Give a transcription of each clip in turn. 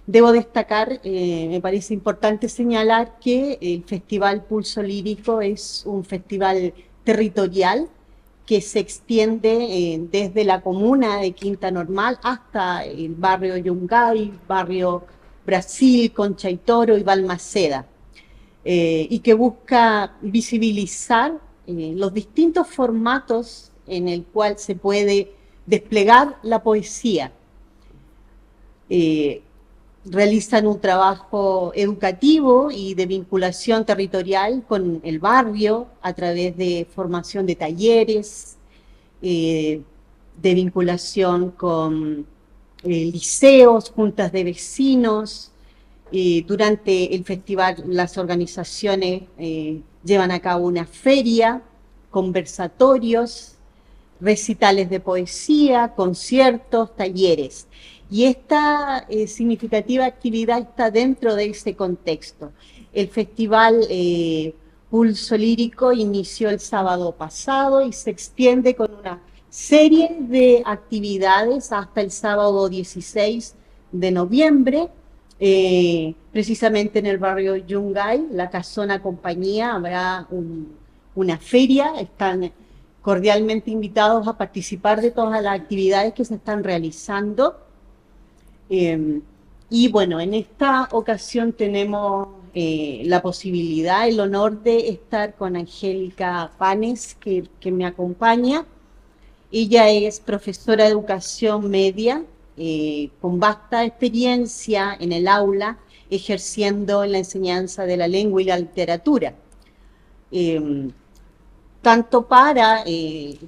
Debo destacar, me parece importante señalar que el Festival Pulso Lírico es un festival territorial que se extiende desde la comuna de Quinta Normal hasta el barrio Yungay, barrio Brasil, Concha y Toro y Balmaceda, y que busca visibilizar los distintos formatos en el cual se puede desplegar la poesía. Eh, Realizan un trabajo educativo y de vinculación territorial con el barrio a través de formación de talleres, eh, de vinculación con liceos, juntas de vecinos. Durante el festival las organizaciones llevan a cabo una feria, conversatorios, recitales de poesía, conciertos, talleres. Y esta significativa actividad está dentro de ese contexto. El festival Pulso Lírico inició el sábado pasado y se extiende con una serie de actividades hasta el sábado 16 de noviembre. Precisamente en el barrio Yungay, la Casona Compañía, habrá una feria, están cordialmente invitados a participar de todas las actividades que se están realizando. Eh, y bueno, en esta ocasión tenemos la posibilidad, el honor de estar con Angélica Panes, que me acompaña. Ella es profesora de educación media, con vasta experiencia en el aula, ejerciendo en la enseñanza de la lengua y la literatura. Eh, Tanto para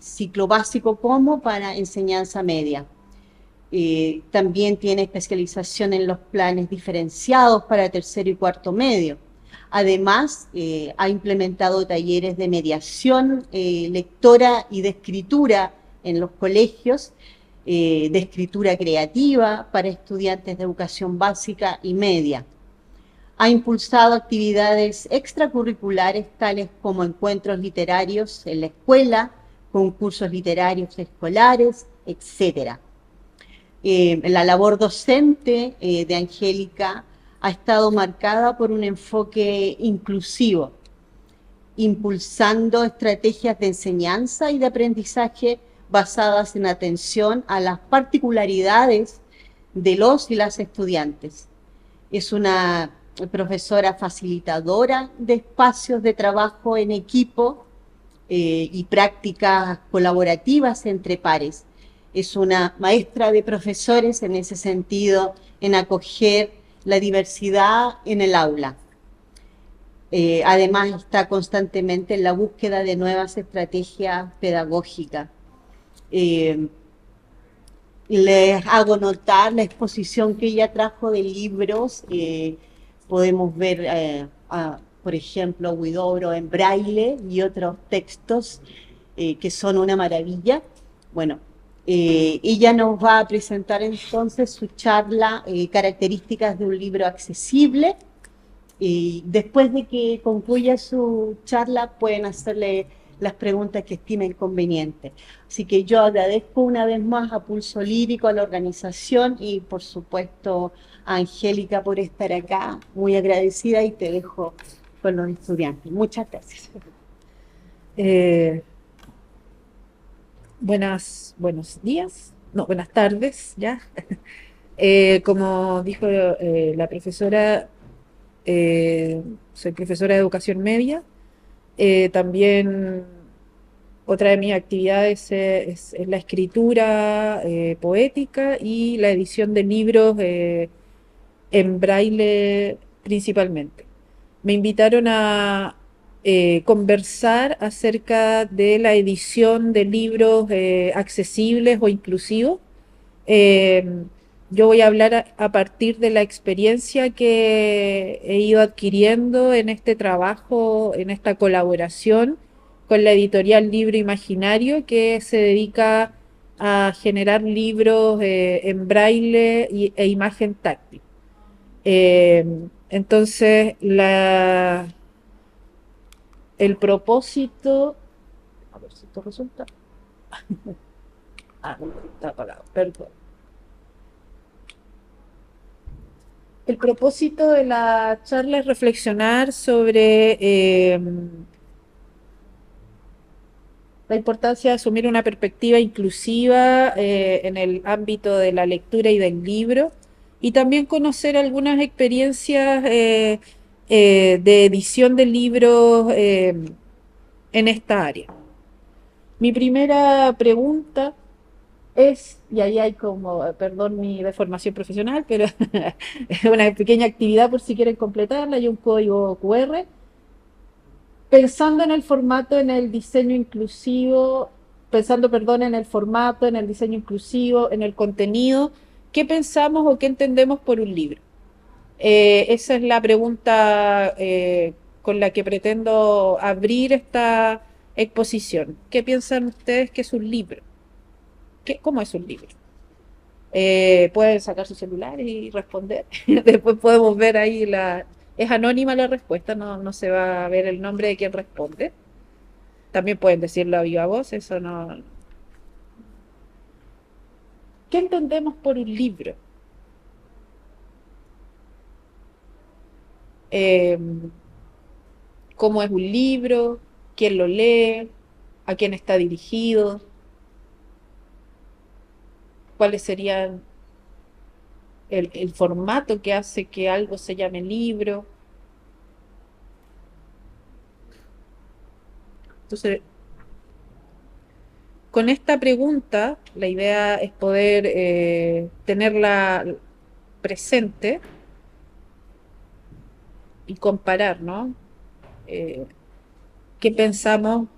ciclo básico como para enseñanza media. También tiene especialización en los planes diferenciados para tercero y cuarto medio. Además, ha implementado talleres de mediación, lectora y de escritura en los colegios, de escritura creativa para estudiantes de educación básica y media. Ha impulsado actividades extracurriculares tales como encuentros literarios en la escuela, concursos literarios escolares, etc. La labor docente de Angélica ha estado marcada por un enfoque inclusivo, impulsando estrategias de enseñanza y de aprendizaje basadas en atención a las particularidades de los y las estudiantes. Es una profesora facilitadora de espacios de trabajo en equipo y prácticas colaborativas entre pares. Es una maestra de profesores en ese sentido, en acoger la diversidad en el aula. Además está constantemente en la búsqueda de nuevas estrategias pedagógicas. Eh, Les hago notar la exposición que ella trajo de libros. Podemos ver, por ejemplo, Huidobro en braille y otros textos que son una maravilla. Bueno, ella nos va a presentar entonces su charla, Características de un libro accesible. Y después de que concluya su charla, pueden hacerle las preguntas que estimen convenientes. Así que yo agradezco una vez más a Pulso Lírico, a la organización y por supuesto a Angélica por estar acá. Muy agradecida y te dejo con los estudiantes. Muchas gracias. Eh, buenos días, no, buenas tardes, ya. Como dijo la profesora, soy profesora de educación media. También otra de mis actividades es la escritura poética y la edición de libros en braille principalmente. Me invitaron a conversar acerca de la edición de libros accesibles o inclusivos. Eh, yo voy a hablar a partir de la experiencia que he ido adquiriendo en este trabajo, en esta colaboración con la editorial Libro Imaginario, que se dedica a generar libros en braille e imagen táctil. Eh, entonces, el propósito, a ver si esto resulta. Ah, no, está apagado, perdón. El propósito de la charla es reflexionar sobre la importancia de asumir una perspectiva inclusiva en el ámbito de la lectura y del libro, y también conocer algunas experiencias de edición de libros en esta área. Mi primera pregunta es, y ahí hay como, perdón mi deformación profesional, pero es una pequeña actividad por si quieren completarla, hay un código QR. Pensando en el formato, en el diseño inclusivo, pensando, perdón, en el formato, en el diseño inclusivo, en el contenido, ¿qué pensamos o qué entendemos por un libro? Esa es la pregunta con la que pretendo abrir esta exposición. ¿Qué piensan ustedes que es un libro? ¿Cómo es un libro? Pueden sacar su celular y responder. Después podemos ver ahí la... Es anónima la respuesta, no se va a ver el nombre de quien responde. También pueden decirlo a viva voz, eso no... ¿Qué entendemos por un libro? Eh, ¿Cómo es un libro? ¿Quién lo lee? ¿A quién está dirigido? ¿Cuáles serían el formato que hace que algo se llame libro? Entonces, con esta pregunta, la idea es poder tenerla presente y comparar, ¿no? ¿Qué pensamos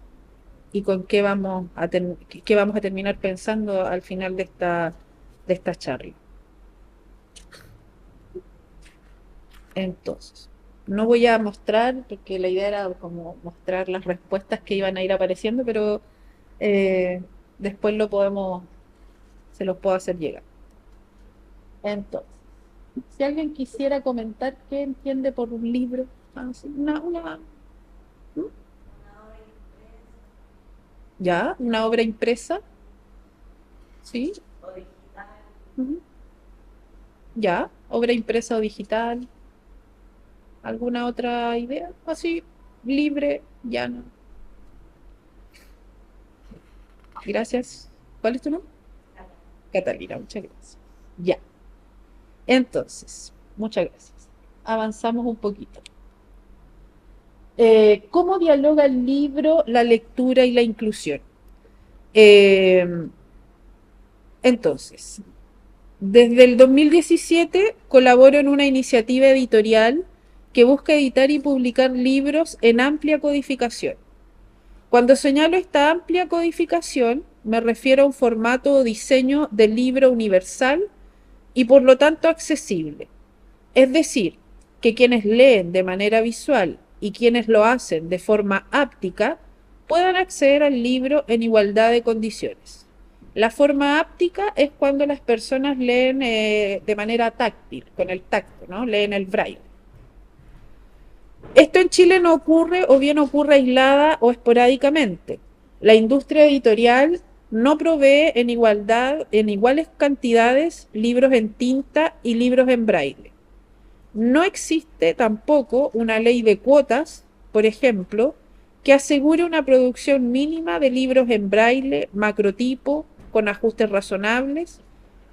y con qué vamos a terminar pensando al final de esta charla? Entonces, no voy a mostrar, porque la idea era como mostrar las respuestas que iban a ir apareciendo, pero eh, después se los puedo hacer llegar. Entonces, si alguien quisiera comentar qué entiende por un libro, ¿Mm? ¿Ya? ¿Una obra impresa? ¿Sí? Ujú. ¿Ya? ¿Obra impresa o digital? ¿Alguna otra idea? Así, libre, llana. Gracias. ¿Cuál es tu nombre? Catalina, muchas gracias. Ya. Entonces, muchas gracias. Avanzamos un poquito. ¿Cómo dialoga el libro, la lectura y la inclusión? Eh, entonces, desde el 2017 colaboro en una iniciativa editorial que busca editar y publicar libros en amplia codificación. Cuando señalo esta amplia codificación, me refiero a un formato o diseño de libro universal y por lo tanto accesible. Es decir, que quienes leen de manera visual y quienes lo hacen de forma áptica puedan acceder al libro en igualdad de condiciones. La forma áptica es cuando las personas leen de manera táctil, con el tacto, ¿no? Leen el braille. Esto en Chile no ocurre o bien ocurre aislada o esporádicamente. La industria editorial no provee en iguales cantidades, libros en tinta y libros en braille. No existe tampoco una ley de cuotas, por ejemplo, que asegure una producción mínima de libros en braille, macrotipo, con ajustes razonables,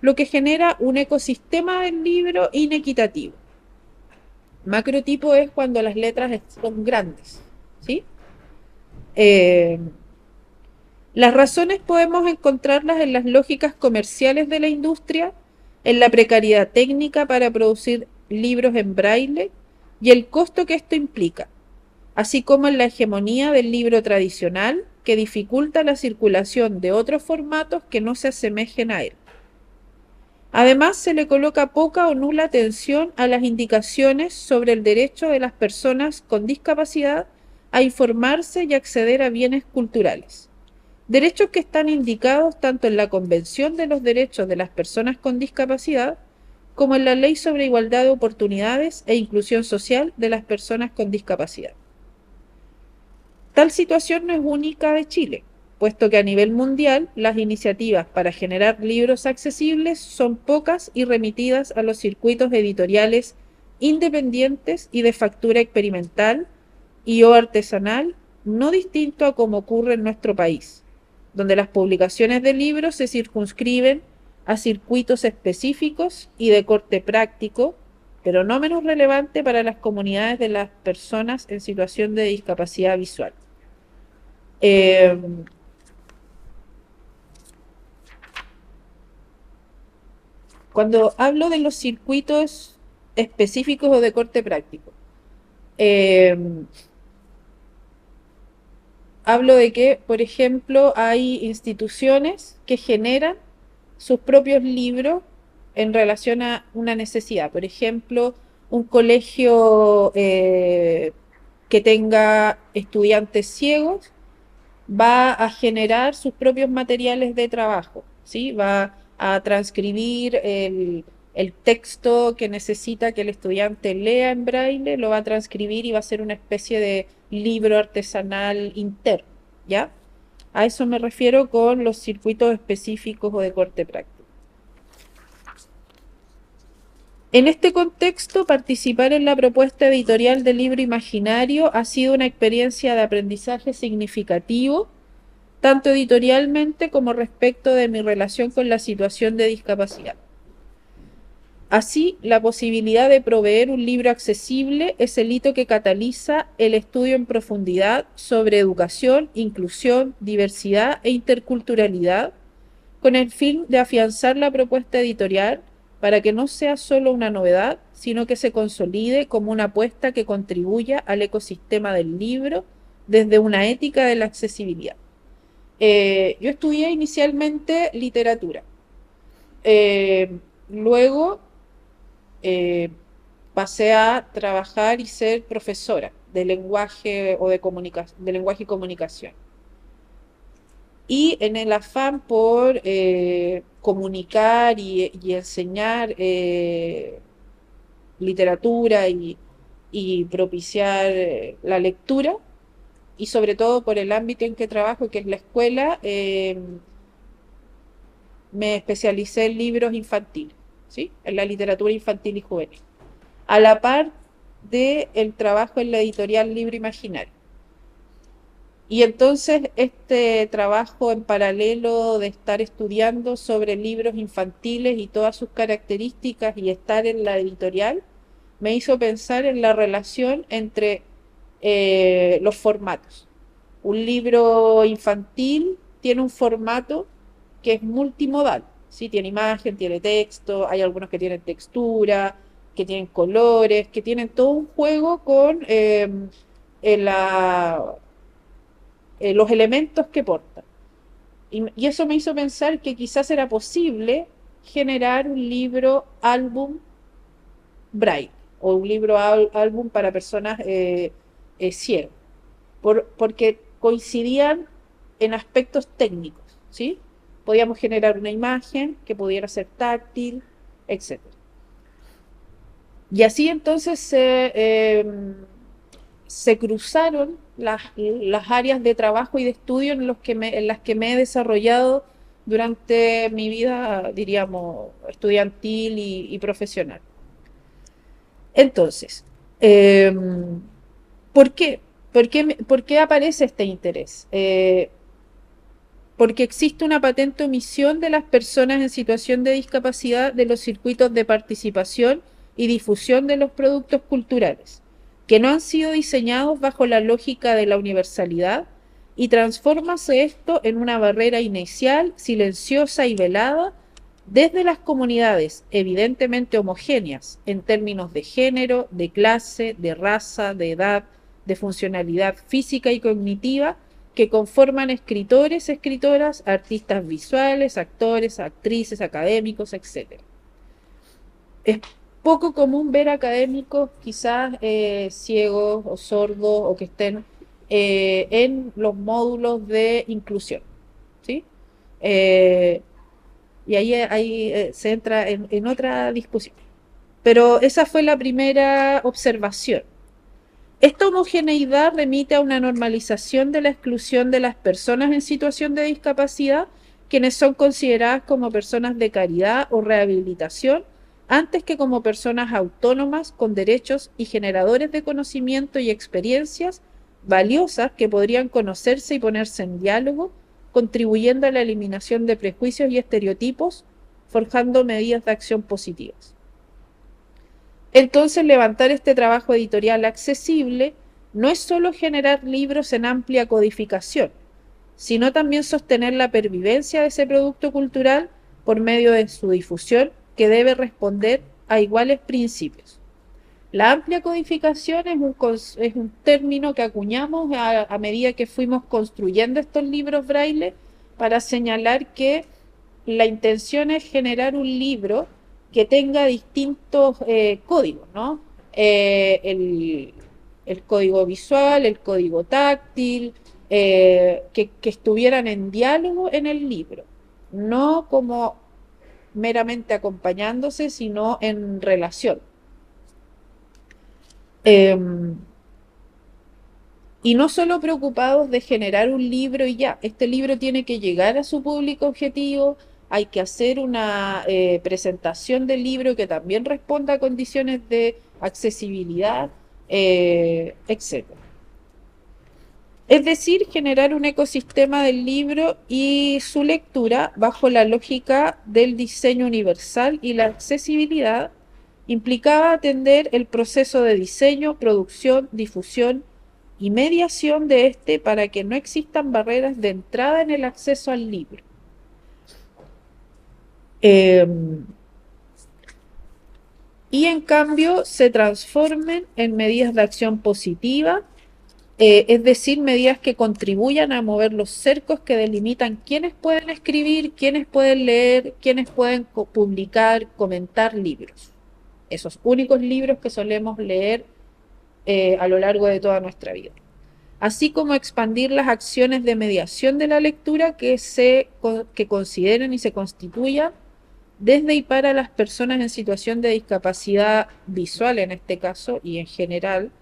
lo que genera un ecosistema del libro inequitativo. Macrotipo es cuando las letras son grandes, ¿sí? Las razones podemos encontrarlas en las lógicas comerciales de la industria, en la precariedad técnica para producir libros en braille y el costo que esto implica, así como en la hegemonía del libro tradicional que dificulta la circulación de otros formatos que no se asemejen a él. Además, se le coloca poca o nula atención a las indicaciones sobre el derecho de las personas con discapacidad a informarse y acceder a bienes culturales. Derechos que están indicados tanto en la Convención de los Derechos de las Personas con Discapacidad como en la Ley sobre Igualdad de Oportunidades e Inclusión Social de las Personas con Discapacidad. Tal situación no es única de Chile, puesto que a nivel mundial las iniciativas para generar libros accesibles son pocas y remitidas a los circuitos editoriales independientes y de factura experimental y o artesanal, no distinto a como ocurre en nuestro país, donde las publicaciones de libros se circunscriben a circuitos específicos y de corte práctico, pero no menos relevante para las comunidades de las personas en situación de discapacidad visual. Cuando hablo de los circuitos específicos o de corte práctico, hablo de que, por ejemplo, hay instituciones que generan sus propios libros en relación a una necesidad. Por ejemplo, un colegio que tenga estudiantes ciegos va a generar sus propios materiales de trabajo, ¿sí? Va a transcribir el texto que necesita que el estudiante lea en braille, lo va a transcribir y va a ser una especie de libro artesanal interno, ¿ya? A eso me refiero con los circuitos específicos o de corte práctico. En este contexto, participar en la propuesta editorial del libro imaginario ha sido una experiencia de aprendizaje significativo, tanto editorialmente como respecto de mi relación con la situación de discapacidad. Así, la posibilidad de proveer un libro accesible es el hito que cataliza el estudio en profundidad sobre educación, inclusión, diversidad e interculturalidad, con el fin de afianzar la propuesta editorial para que no sea solo una novedad, sino que se consolide como una apuesta que contribuya al ecosistema del libro desde una ética de la accesibilidad. Yo estudié inicialmente literatura. Luego pasé a trabajar y ser profesora de lenguaje o de lenguaje y comunicación. Y en el afán por comunicar y enseñar literatura y propiciar la lectura, y sobre todo por el ámbito en que trabajo, que es la escuela, me especialicé en libros infantiles, ¿sí? En la literatura infantil y juvenil, a la par del trabajo en la editorial Libro Imaginario. Y entonces este trabajo en paralelo de estar estudiando sobre libros infantiles y todas sus características y estar en la editorial, me hizo pensar en la relación entre los formatos. Un libro infantil tiene un formato que es multimodal, ¿sí? Tiene imagen, tiene texto, hay algunos que tienen textura, que tienen colores, que tienen todo un juego con los elementos que portan. Y eso me hizo pensar que quizás era posible generar un libro álbum braille o un libro álbum para personas ciegas, porque coincidían en aspectos técnicos, ¿sí? Podíamos generar una imagen que pudiera ser táctil, etc. Y así entonces se cruzaron las áreas de trabajo y de estudio en las que me he desarrollado durante mi vida, diríamos, estudiantil y profesional. Entonces, ¿por qué? ¿Por qué aparece este interés? Porque existe una patente omisión de las personas en situación de discapacidad de los circuitos de participación y difusión de los productos culturales, que no han sido diseñados bajo la lógica de la universalidad, y transfórmase esto en una barrera inicial, silenciosa y velada desde las comunidades evidentemente homogéneas en términos de género, de clase, de raza, de edad, de funcionalidad física y cognitiva, que conforman escritores, escritoras, artistas visuales, actores, actrices, académicos, etc. Es poco común ver académicos quizás ciegos o sordos o que estén en los módulos de inclusión, ¿sí? Y ahí se entra en otra discusión. Pero esa fue la primera observación. Esta homogeneidad remite a una normalización de la exclusión de las personas en situación de discapacidad, quienes son consideradas como personas de caridad o rehabilitación, antes que como personas autónomas con derechos y generadores de conocimiento y experiencias valiosas que podrían conocerse y ponerse en diálogo, contribuyendo a la eliminación de prejuicios y estereotipos, forjando medidas de acción positivas. Entonces, levantar este trabajo editorial accesible no es solo generar libros en amplia codificación, sino también sostener la pervivencia de ese producto cultural por medio de su difusión, que debe responder a iguales principios. La amplia codificación es un término que acuñamos a medida que fuimos construyendo estos libros braille para señalar que la intención es generar un libro que tenga distintos códigos, ¿no? El código visual, el código táctil, que estuvieran en diálogo en el libro, no como meramente acompañándose, sino en relación. Y no solo preocupados de generar un libro y ya, este libro tiene que llegar a su público objetivo, hay que hacer una presentación del libro que también responda a condiciones de accesibilidad, etc. Es decir, generar un ecosistema del libro y su lectura bajo la lógica del diseño universal, y la accesibilidad implicaba atender el proceso de diseño, producción, difusión y mediación de este para que no existan barreras de entrada en el acceso al libro. Y en cambio se transformen en medidas de acción positiva, es decir, medidas que contribuyan a mover los cercos que delimitan quiénes pueden escribir, quiénes pueden leer, quiénes pueden publicar, comentar libros. Esos únicos libros que solemos leer a lo largo de toda nuestra vida. Así como expandir las acciones de mediación de la lectura que consideren y se constituyan desde y para las personas en situación de discapacidad visual, en este caso, y en general,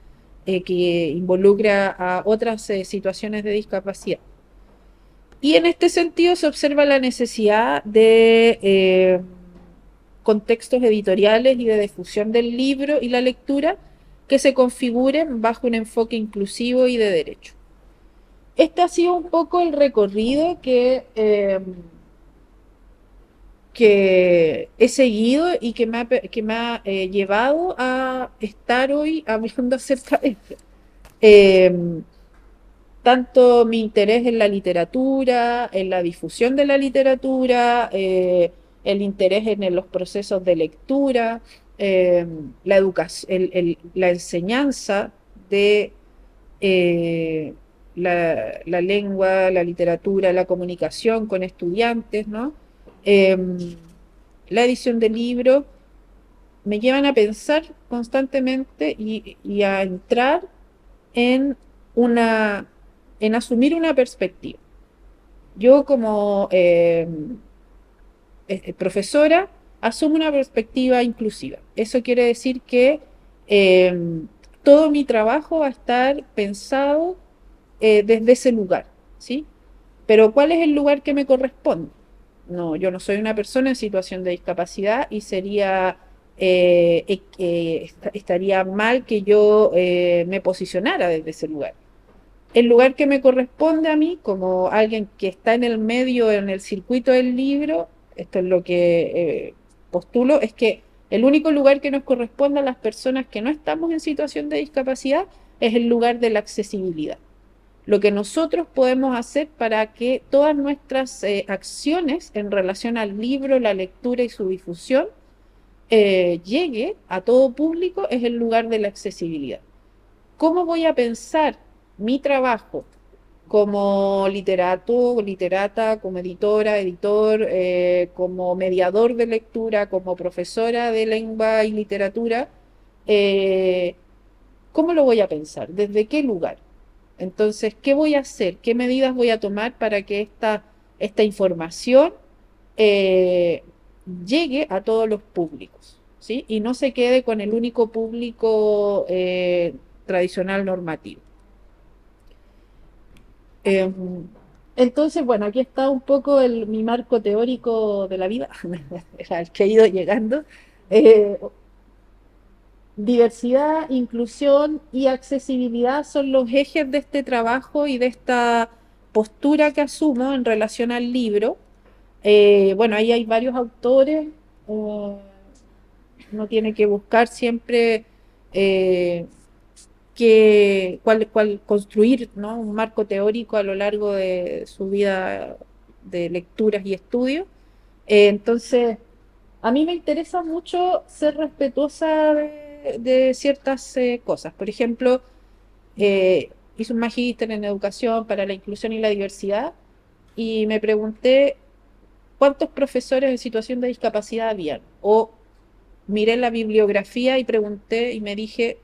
que involucra a otras situaciones de discapacidad. Y en este sentido se observa la necesidad de contextos editoriales y de difusión del libro y la lectura que se configuren bajo un enfoque inclusivo y de derecho. Este ha sido un poco el recorrido que he seguido y que me ha llevado a estar hoy hablando acerca de esto. Tanto mi interés en la literatura, en la difusión de la literatura, el interés en los procesos de lectura, la educación, la enseñanza de la lengua, la literatura, la comunicación con estudiantes, ¿no? La edición de libros, me llevan a pensar constantemente y a entrar en asumir una perspectiva. Yo como profesora asumo una perspectiva inclusiva. Eso quiere decir que todo mi trabajo va a estar pensado desde ese lugar, ¿sí? Pero ¿cuál es el lugar que me corresponde? No, yo no soy una persona en situación de discapacidad y estaría mal que yo me posicionara desde ese lugar. El lugar que me corresponde a mí, como alguien que está en el medio, en el circuito del libro, esto es lo que postulo, es que el único lugar que nos corresponde a las personas que no estamos en situación de discapacidad es el lugar de la accesibilidad. Lo que nosotros podemos hacer para que todas nuestras acciones en relación al libro, la lectura y su difusión llegue a todo público es el lugar de la accesibilidad. ¿Cómo voy a pensar mi trabajo como literato, literata, como editora, editor, como mediador de lectura, como profesora de lengua y literatura? ¿Cómo lo voy a pensar? ¿Desde qué lugar? Entonces, ¿qué voy a hacer? ¿Qué medidas voy a tomar para que esta información llegue a todos los públicos, ¿sí? Y no se quede con el único público tradicional normativo. Entonces, bueno, aquí está un poco mi marco teórico de la vida, al que he ido llegando. Eh, Diversidad, inclusión y accesibilidad son los ejes de este trabajo y de esta postura que asumo en relación al libro. Bueno, ahí hay varios autores, uno tiene que buscar siempre eh, cuál construir, ¿no? Un marco teórico a lo largo de su vida de lecturas y estudios. Entonces, a mí me interesa mucho ser respetuosa de ciertas cosas. Por ejemplo, hice un magíster en educación para la inclusión y la diversidad y me pregunté cuántos profesores en situación de discapacidad habían. O miré la bibliografía y pregunté y me dije,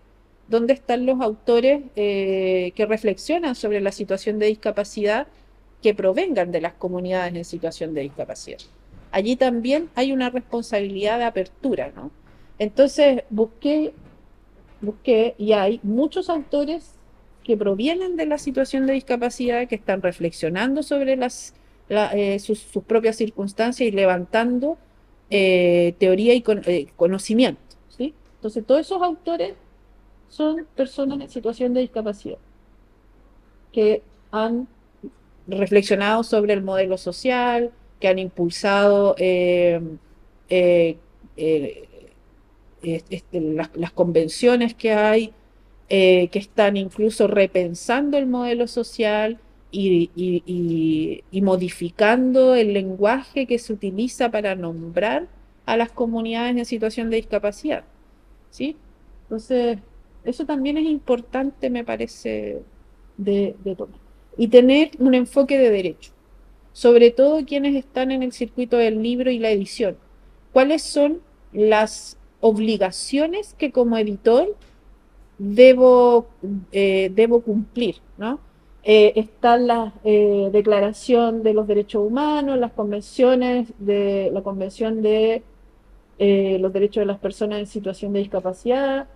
¿dónde están los autores que reflexionan sobre la situación de discapacidad que provengan de las comunidades en situación de discapacidad? Allí también hay una responsabilidad de apertura, ¿no? Entonces busqué y hay muchos autores que provienen de la situación de discapacidad, que están reflexionando sobre sus propias circunstancias y levantando teoría y conocimiento, ¿sí? Entonces, todos esos autores son personas en situación de discapacidad que han reflexionado sobre el modelo social, que han impulsado eh, eh, las convenciones que hay, que están incluso repensando el modelo social y modificando el lenguaje que se utiliza para nombrar a las comunidades en situación de discapacidad, ¿sí? Entonces, eso también es importante, me parece, de tomar. Y tener un enfoque de derecho, sobre todo quienes están en el circuito del libro y la edición. ¿Cuáles son las obligaciones que como editor debo cumplir, ¿no? Está la Declaración de los Derechos Humanos, las convenciones de la Convención de los Derechos de las Personas en Situación de Discapacidad,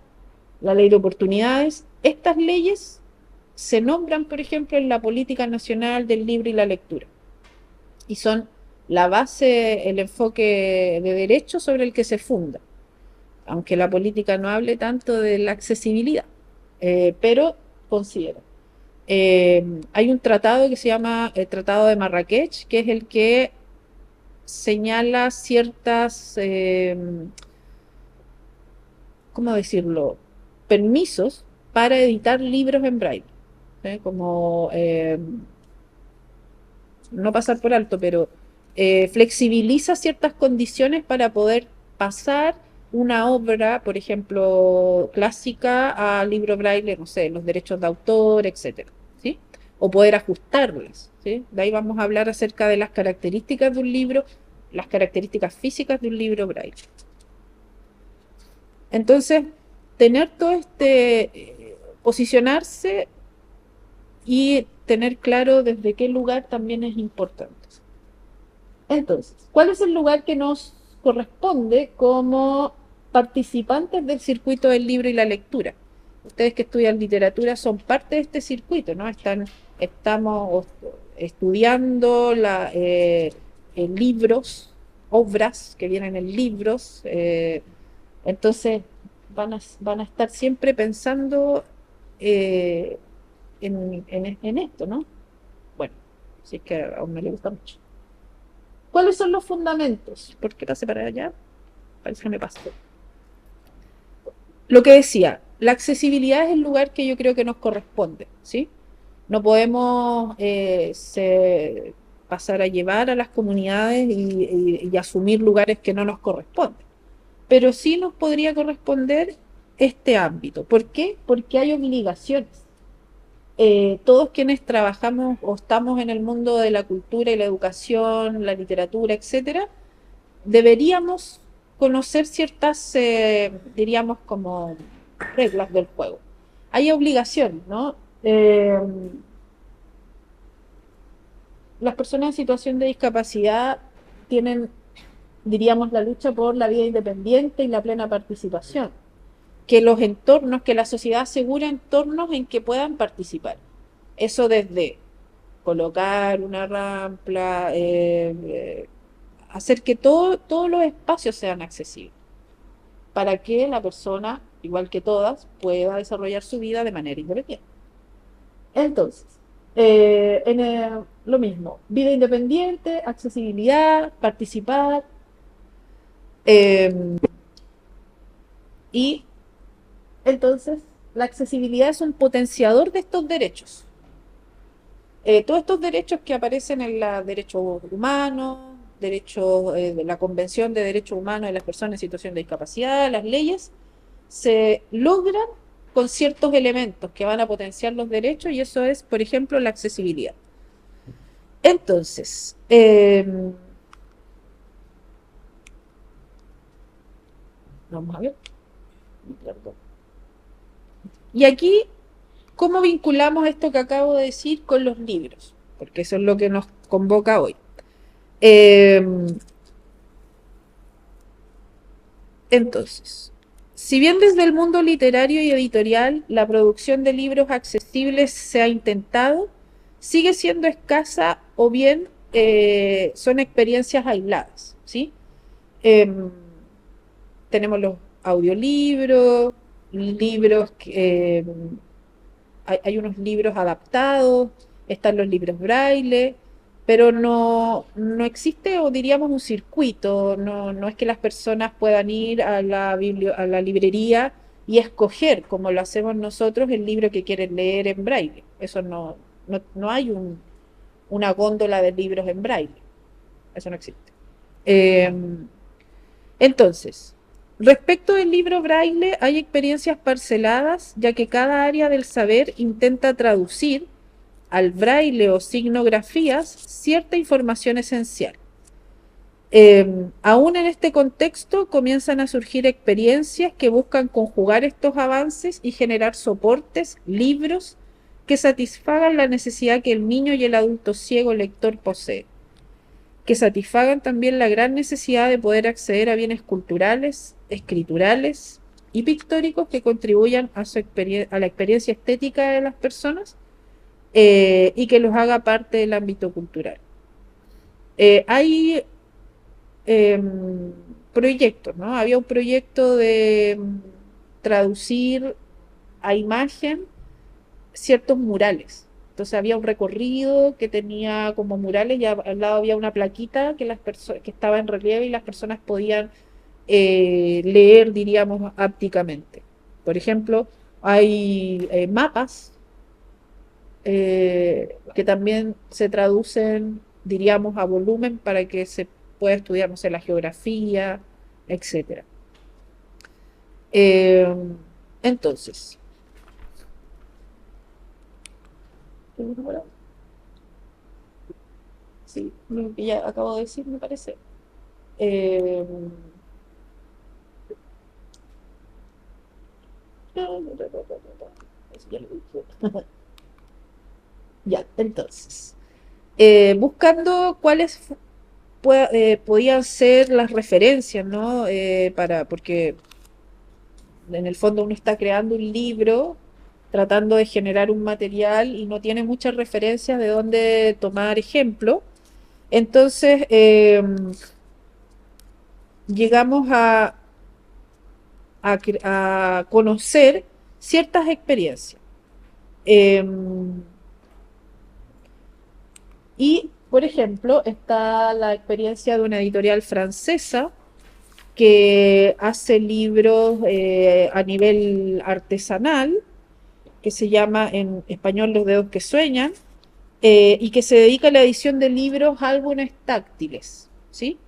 la Ley de Oportunidades. Estas leyes se nombran, por ejemplo, en la Política Nacional del Libro y la Lectura y son la base, el enfoque de derecho sobre el que se funda, aunque la política no hable tanto de la accesibilidad, pero considera. Hay un tratado que se llama el Tratado de Marrakech, que es el que señala ciertas, ¿cómo decirlo?, permisos para editar libros en braille, como no pasar por alto, pero flexibiliza ciertas condiciones para poder pasar una obra, por ejemplo, clásica a libro braille, no sé, los derechos de autor, etcétera, ¿sí? O poder ajustarlas, ¿sí? De ahí vamos a hablar acerca de las características de un libro, las características físicas de un libro braille. Entonces, tener todo posicionarse y tener claro desde qué lugar también es importante. Entonces, ¿cuál es el lugar que nos corresponde como participantes del circuito del libro y la lectura? Ustedes que estudian literatura son parte de este circuito, ¿no? Estamos estudiando libros, obras que vienen en libros, entonces van a estar siempre pensando en esto, ¿no? Bueno, si es que a uno le gusta mucho. ¿Cuáles son los fundamentos? ¿Por qué pasé para allá? Parece que me pasó. Lo que decía, la accesibilidad es el lugar que yo creo que nos corresponde, ¿sí? No podemos pasar a llevar a las comunidades y asumir lugares que no nos corresponden. Pero sí nos podría corresponder este ámbito. ¿Por qué? Porque hay obligaciones. Todos quienes trabajamos o estamos en el mundo de la cultura y la educación, la literatura, etcétera, deberíamos conocer ciertas, diríamos, como reglas del juego. Hay obligación, ¿no? Las personas en situación de discapacidad tienen, diríamos, la lucha por la vida independiente y la plena participación. Que los entornos, que la sociedad asegura entornos en que puedan participar. Eso desde colocar una rampa, hacer que todos los espacios sean accesibles. para que la persona, igual que todas, pueda desarrollar su vida de manera independiente. Entonces, lo mismo, vida independiente, accesibilidad, participar, eh, y entonces la accesibilidad es un potenciador de estos derechos. Todos estos derechos que aparecen en los derechos humanos, derechos de la Convención de Derechos Humanos de las Personas en Situación de Discapacidad, las leyes, se logran con ciertos elementos que van a potenciar los derechos, y eso es, por ejemplo, la accesibilidad. Entonces, vamos a ver. Y aquí, ¿cómo vinculamos esto que acabo de decir con los libros? Porque eso es lo que nos convoca hoy. Entonces, si bien desde el mundo literario y editorial la producción de libros accesibles se ha intentado, sigue siendo escasa o bien son experiencias aisladas, ¿sí? Eh, Tenemos los audiolibros, libros que, hay unos libros adaptados, están los libros braille, pero no existe, o diríamos, un circuito. No es que las personas puedan ir a a la librería y escoger, como lo hacemos nosotros, el libro que quieren leer en braille. Eso no hay una góndola de libros en braille. Eso no existe. Eh, entonces, respecto del libro braille, hay experiencias parceladas, ya que cada área del saber intenta traducir al braille o signografías cierta información esencial. Aún en este contexto comienzan a surgir experiencias que buscan conjugar estos avances y generar soportes, libros, que satisfagan la necesidad que el niño y el adulto ciego lector posee, que satisfagan también la gran necesidad de poder acceder a bienes culturales, escriturales y pictóricos que contribuyan a la experiencia estética de las personas, y que los haga parte del ámbito cultural. Hay proyectos, ¿no? Había un proyecto de traducir a imagen ciertos murales. Entonces había un recorrido que tenía como murales y al lado había una plaquita que estaba en relieve y las personas podían leer, diríamos, ápticamente. Por ejemplo, hay mapas que también se traducen, diríamos, a volumen para que se pueda estudiar, no sé, la geografía, etcétera. Eh, entonces, sí, lo que ya acabo de decir, me parece. Eh, ya lo dije. Ya, entonces, buscando cuáles podían ser las referencias, ¿no? Porque en el fondo uno está creando un libro, tratando de generar un material y no tiene muchas referencias de dónde tomar ejemplo. Entonces, llegamos a conocer ciertas experiencias. Y, por ejemplo, está la experiencia de una editorial francesa que hace libros a nivel artesanal, que se llama en español Los dedos que sueñan, y que se dedica a la edición de libros, álbumes táctiles, ¿sí?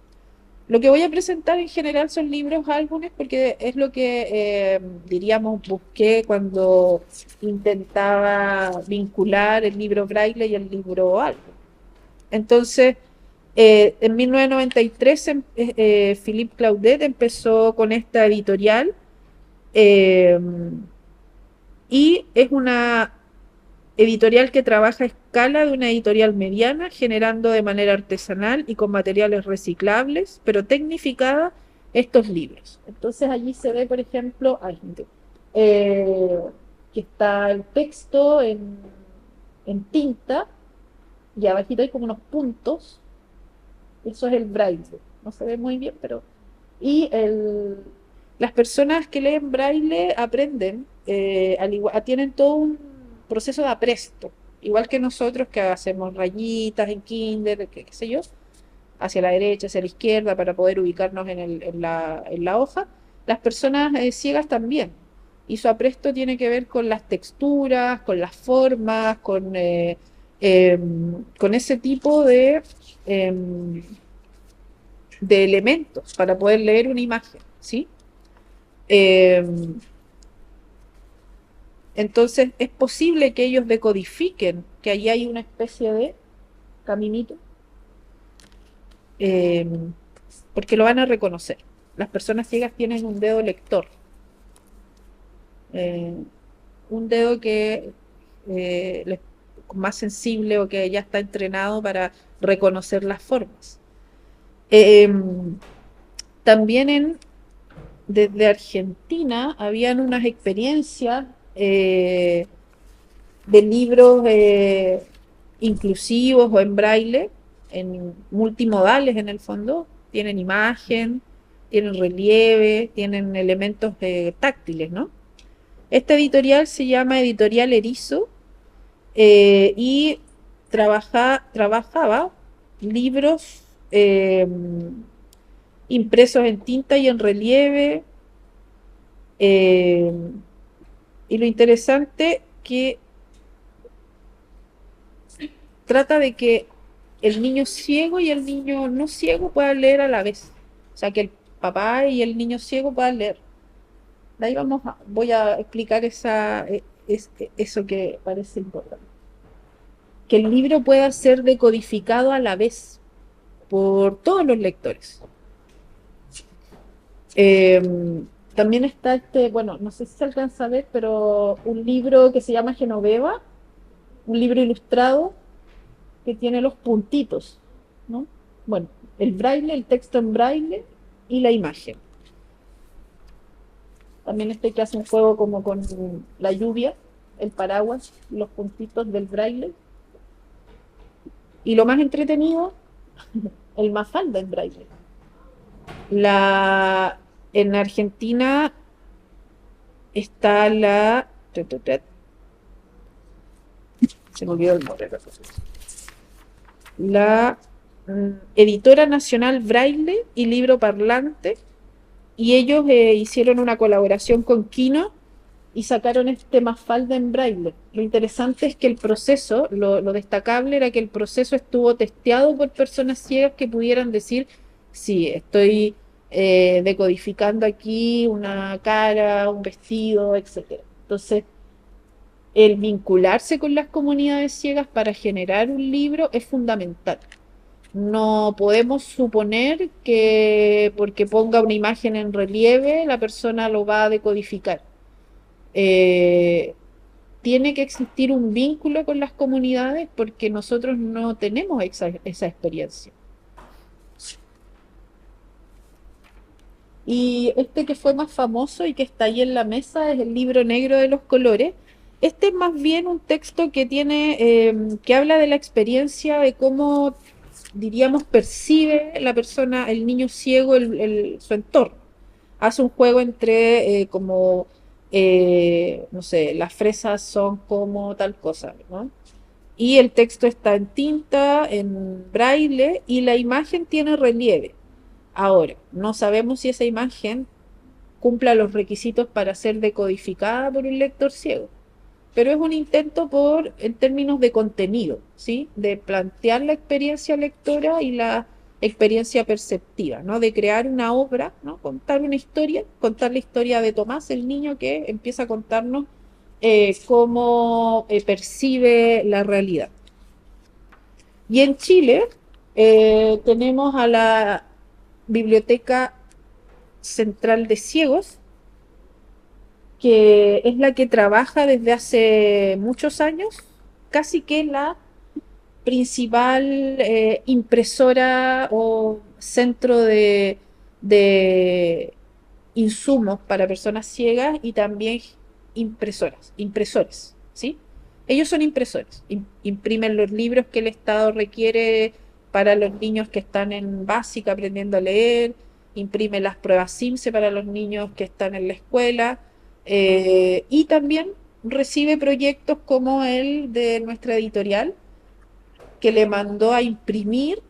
Lo que voy a presentar en general son libros, álbumes, porque es lo que, diríamos, busqué cuando intentaba vincular el libro braille y el libro álbum. Entonces, en 1993, Philippe Claudette empezó con esta editorial, eh, y es una editorial que trabaja a escala de una editorial mediana, generando de manera artesanal y con materiales reciclables, pero tecnificada, estos libros. Entonces allí se ve, por ejemplo, eh, que está el texto en tinta, y abajito hay como unos puntos. Eso es el braille. No se ve muy bien, pero... Y Las personas que leen braille aprenden, tienen todo un proceso de apresto, igual que nosotros que hacemos rayitas en kinder, qué sé yo, hacia la derecha, hacia la izquierda, para poder ubicarnos en la hoja. Las personas ciegas también. Y su apresto tiene que ver con las texturas, con las formas, con ese tipo em, de elementos para poder leer una imagen, ¿sí? Em, entonces es posible que ellos decodifiquen que allí hay una especie de caminito, porque lo van a reconocer. Las personas ciegas tienen un dedo lector, eh, un dedo que más sensible o que ya está entrenado para reconocer las formas. Eh, También desde Argentina habían unas experiencias de libros inclusivos o en braille, en multimodales en el fondo, tienen imagen, tienen relieve, tienen elementos táctiles, ¿no? Esta editorial se llama Editorial Erizo y trabajaba libros impresos en tinta y en relieve. eh, y lo interesante que trata de que el niño ciego y el niño no ciego puedan leer a la vez. O sea, que el papá y el niño ciego puedan leer. De ahí voy a explicar eso que parece importante. Que el libro pueda ser decodificado a la vez por todos los lectores. Eh, También está bueno, no sé si se alcanza a ver, pero un libro que se llama Genoveva, un libro ilustrado que tiene los puntitos, ¿no? Bueno, el braille, el texto en braille y la imagen. También que hace un juego como con la lluvia, el paraguas, los puntitos del braille. Y lo más entretenido, el Mafalda en braille. En Argentina está se me olvidó el nombre. La Editora Nacional Braille y Libro Parlante, y ellos hicieron una colaboración con Kino y sacaron este Mafalda en braille. Lo interesante es que el proceso, lo destacable era que el proceso estuvo testeado por personas ciegas que pudieran decir, sí, estoy decodificando aquí una cara, un vestido, etc. Entonces, el vincularse con las comunidades ciegas para generar un libro es fundamental. No podemos suponer que porque ponga una imagen en relieve la persona lo va a decodificar. Eh, Tiene que existir un vínculo con las comunidades porque nosotros no tenemos esa experiencia. Y que fue más famoso y que está ahí en la mesa es el Libro Negro de los Colores. Este es más bien un texto que habla de la experiencia de cómo, diríamos, percibe la persona, el niño ciego, su entorno. Hace un juego entre no sé, las fresas son como tal cosa, ¿no? Y el texto está en tinta, en braille, y la imagen tiene relieve. Ahora, no sabemos si esa imagen cumpla los requisitos para ser decodificada por un lector ciego, pero es un intento en términos de contenido, ¿sí? De plantear la experiencia lectora y la experiencia perceptiva, ¿no? De crear una obra, ¿no? Contar una historia, contar la historia de Tomás, el niño que empieza a contarnos cómo percibe la realidad. Y en Chile tenemos a la Biblioteca Central de Ciegos, que es la que trabaja desde hace muchos años, casi que la principal impresora o centro de insumos para personas ciegas y también impresores, ¿sí? Ellos son impresores, imprimen los libros que el Estado requiere para los niños que están en básica aprendiendo a leer, imprime las pruebas CIMSE para los niños que están en la escuela, y también recibe proyectos como el de nuestra editorial, que le mandó a imprimir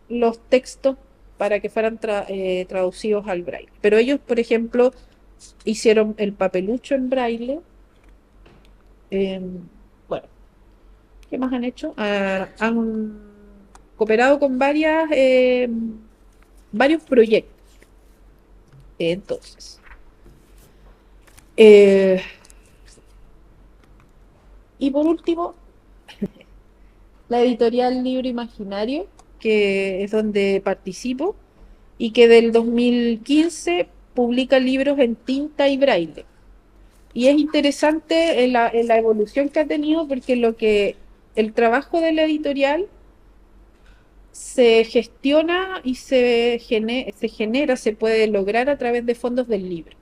los textos para que fueran traducidos al braille. Pero ellos, por ejemplo, hicieron el papelucho en braille. Bueno, ¿qué más han hecho? Han cooperado con varios proyectos. Entonces, y por último, la editorial Libro Imaginario, que es donde participo, y que del 2015 publica libros en tinta y braille. Y es interesante en la evolución que ha tenido, porque el trabajo de la editorial se gestiona y se puede lograr a través de fondos del libro.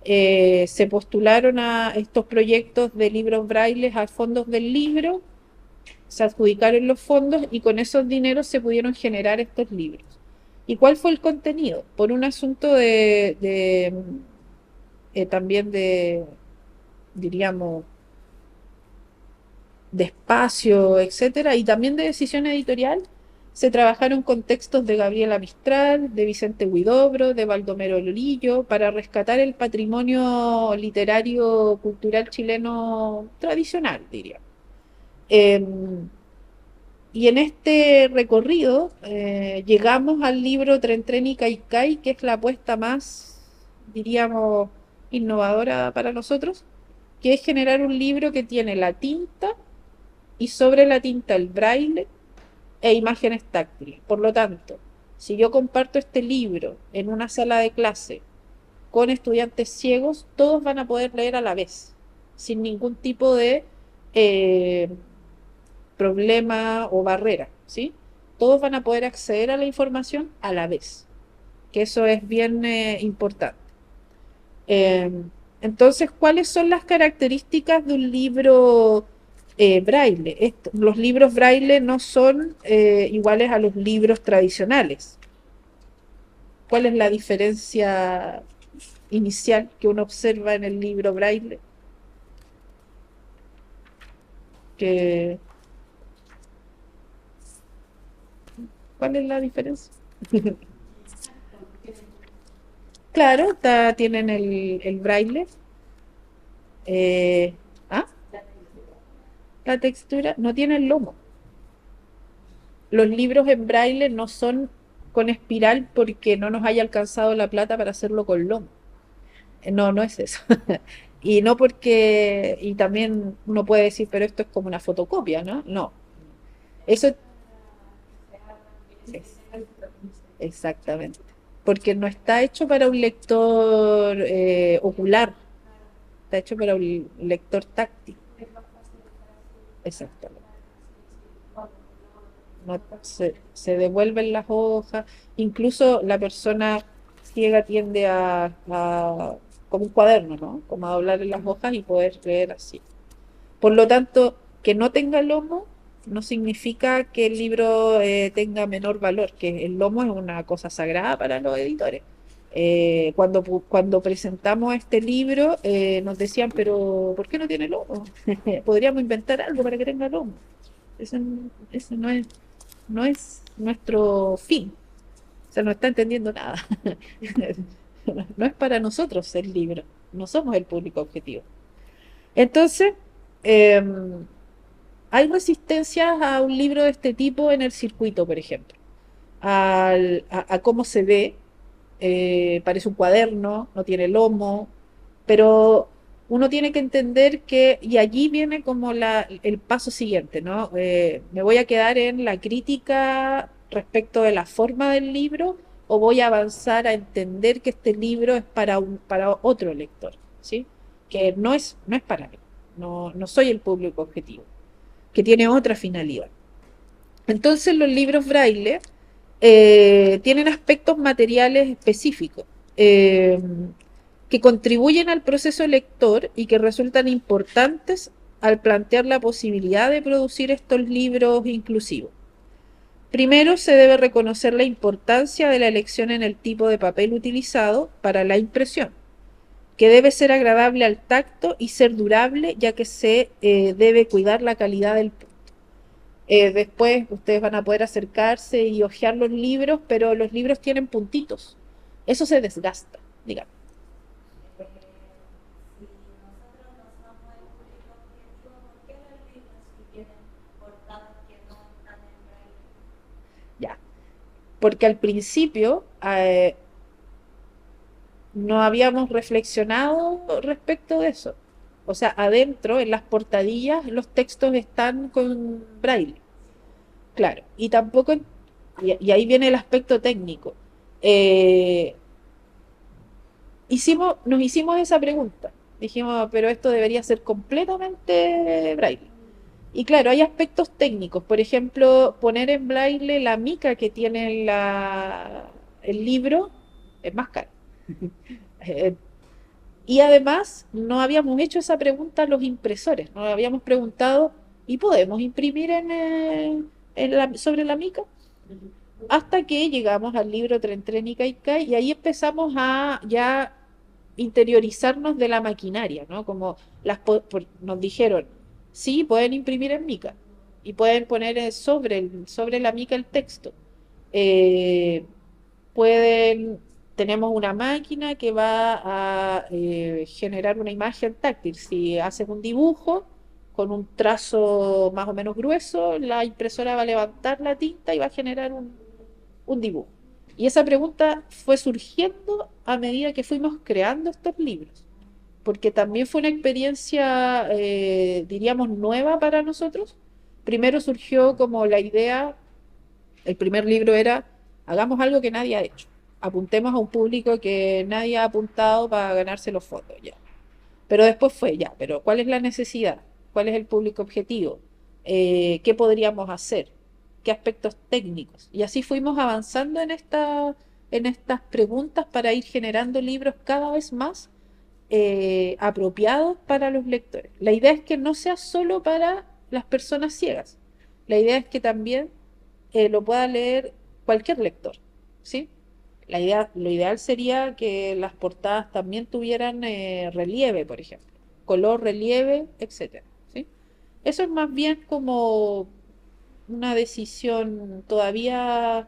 Se postularon a estos proyectos de libros braille a fondos del libro, se adjudicaron los fondos y con esos dineros se pudieron generar estos libros. ¿Y cuál fue el contenido? Por un asunto también diríamos, de espacio, etcétera, y también de decisión editorial, se trabajaron con textos de Gabriela Mistral, de Vicente Huidobro, de Baldomero Lillo, para rescatar el patrimonio literario cultural chileno tradicional, diría. Y en este recorrido llegamos al libro Tren Tren y Cai Cai, que es la apuesta más, diríamos, innovadora para nosotros, que es generar un libro que tiene la tinta y sobre la tinta el braille e imágenes táctiles. Por lo tanto, si yo comparto este libro en una sala de clase con estudiantes ciegos, todos van a poder leer a la vez, sin ningún tipo de problema o barrera, ¿sí? Todos van a poder acceder a la información a la vez, que eso es bien importante. Entonces, ¿cuáles son las características de un libro braille? Los libros braille no son iguales a los libros tradicionales. ¿Cuál es la diferencia inicial que uno observa en el libro braille? ¿Cuál es la diferencia? Claro, tienen el braille. Eh, ¿Ah? La textura no tiene el lomo. Los libros en braille no son con espiral porque no nos haya alcanzado la plata para hacerlo con lomo. No, no es eso. Y no porque, y también uno puede decir, pero esto es como una fotocopia, ¿no? No. Eso es exactamente. Porque no está hecho para un lector ocular, está hecho para un lector táctil. Exactamente. No, se devuelven las hojas, incluso la persona ciega tiende como un cuaderno, ¿no? Como a doblar las hojas y poder leer así. Por lo tanto, que no tenga lomo no significa que el libro tenga menor valor, que el lomo es una cosa sagrada para los editores. Cuando presentamos este libro, nos decían, pero ¿por qué no tiene lomo? Podríamos inventar algo para que tenga lomo. Eso no es nuestro fin. O sea, no está entendiendo nada. No es para nosotros el libro. No somos el público objetivo. Entonces, eh, hay resistencias a un libro de este tipo en el circuito, por ejemplo. A cómo se ve, parece un cuaderno, no tiene lomo, pero uno tiene que entender que, y allí viene como el paso siguiente, ¿no? ¿Me voy a quedar en la crítica respecto de la forma del libro o voy a avanzar a entender que este libro es para otro lector, ¿sí? Que no es para mí, no soy el público objetivo, que tiene otra finalidad. Entonces los libros braille tienen aspectos materiales específicos que contribuyen al proceso lector y que resultan importantes al plantear la posibilidad de producir estos libros inclusivos. Primero, se debe reconocer la importancia de la elección en el tipo de papel utilizado para la impresión, que debe ser agradable al tacto y ser durable, ya que se debe cuidar la calidad del punto. Después ustedes van a poder acercarse y hojear los libros, pero los libros tienen puntitos. Eso se desgasta, digamos. Ya. Porque al principio no habíamos reflexionado respecto de eso. O sea, adentro, en las portadillas, los textos están con braille. Claro. Y tampoco, y ahí viene el aspecto técnico. Eh, nos hicimos esa pregunta. Dijimos, pero esto debería ser completamente braille. Y claro, hay aspectos técnicos. Por ejemplo, poner en braille la mica que tiene el libro es más caro. Eh, y además, no habíamos hecho esa pregunta a los impresores. Nos habíamos preguntado, ¿y podemos imprimir sobre la mica? Hasta que llegamos al libro Tren Tren y Caicai y ahí empezamos a ya interiorizarnos de la maquinaria, ¿no? Como nos dijeron, sí, pueden imprimir en mica y pueden poner sobre la mica el texto. Eh, tenemos una máquina que va a generar una imagen táctil. Si haces un dibujo con un trazo más o menos grueso, la impresora va a levantar la tinta y va a generar un dibujo. Y esa pregunta fue surgiendo a medida que fuimos creando estos libros, porque también fue una experiencia, diríamos, nueva para nosotros. Primero surgió como la idea, el primer libro era, hagamos algo que nadie ha hecho, apuntemos a un público que nadie ha apuntado para ganarse los fondos, ya. Pero después fue, ya, pero ¿cuál es la necesidad? ¿Cuál es el público objetivo? ¿Qué podríamos hacer? ¿Qué aspectos técnicos? Y así fuimos avanzando en estas preguntas para ir generando libros cada vez más apropiados para los lectores. La idea es que no sea solo para las personas ciegas. La idea es que también lo pueda leer cualquier lector, ¿sí? Lo ideal sería que las portadas también tuvieran relieve, por ejemplo, color, relieve, etcétera, ¿sí? Eso es más bien como una decisión todavía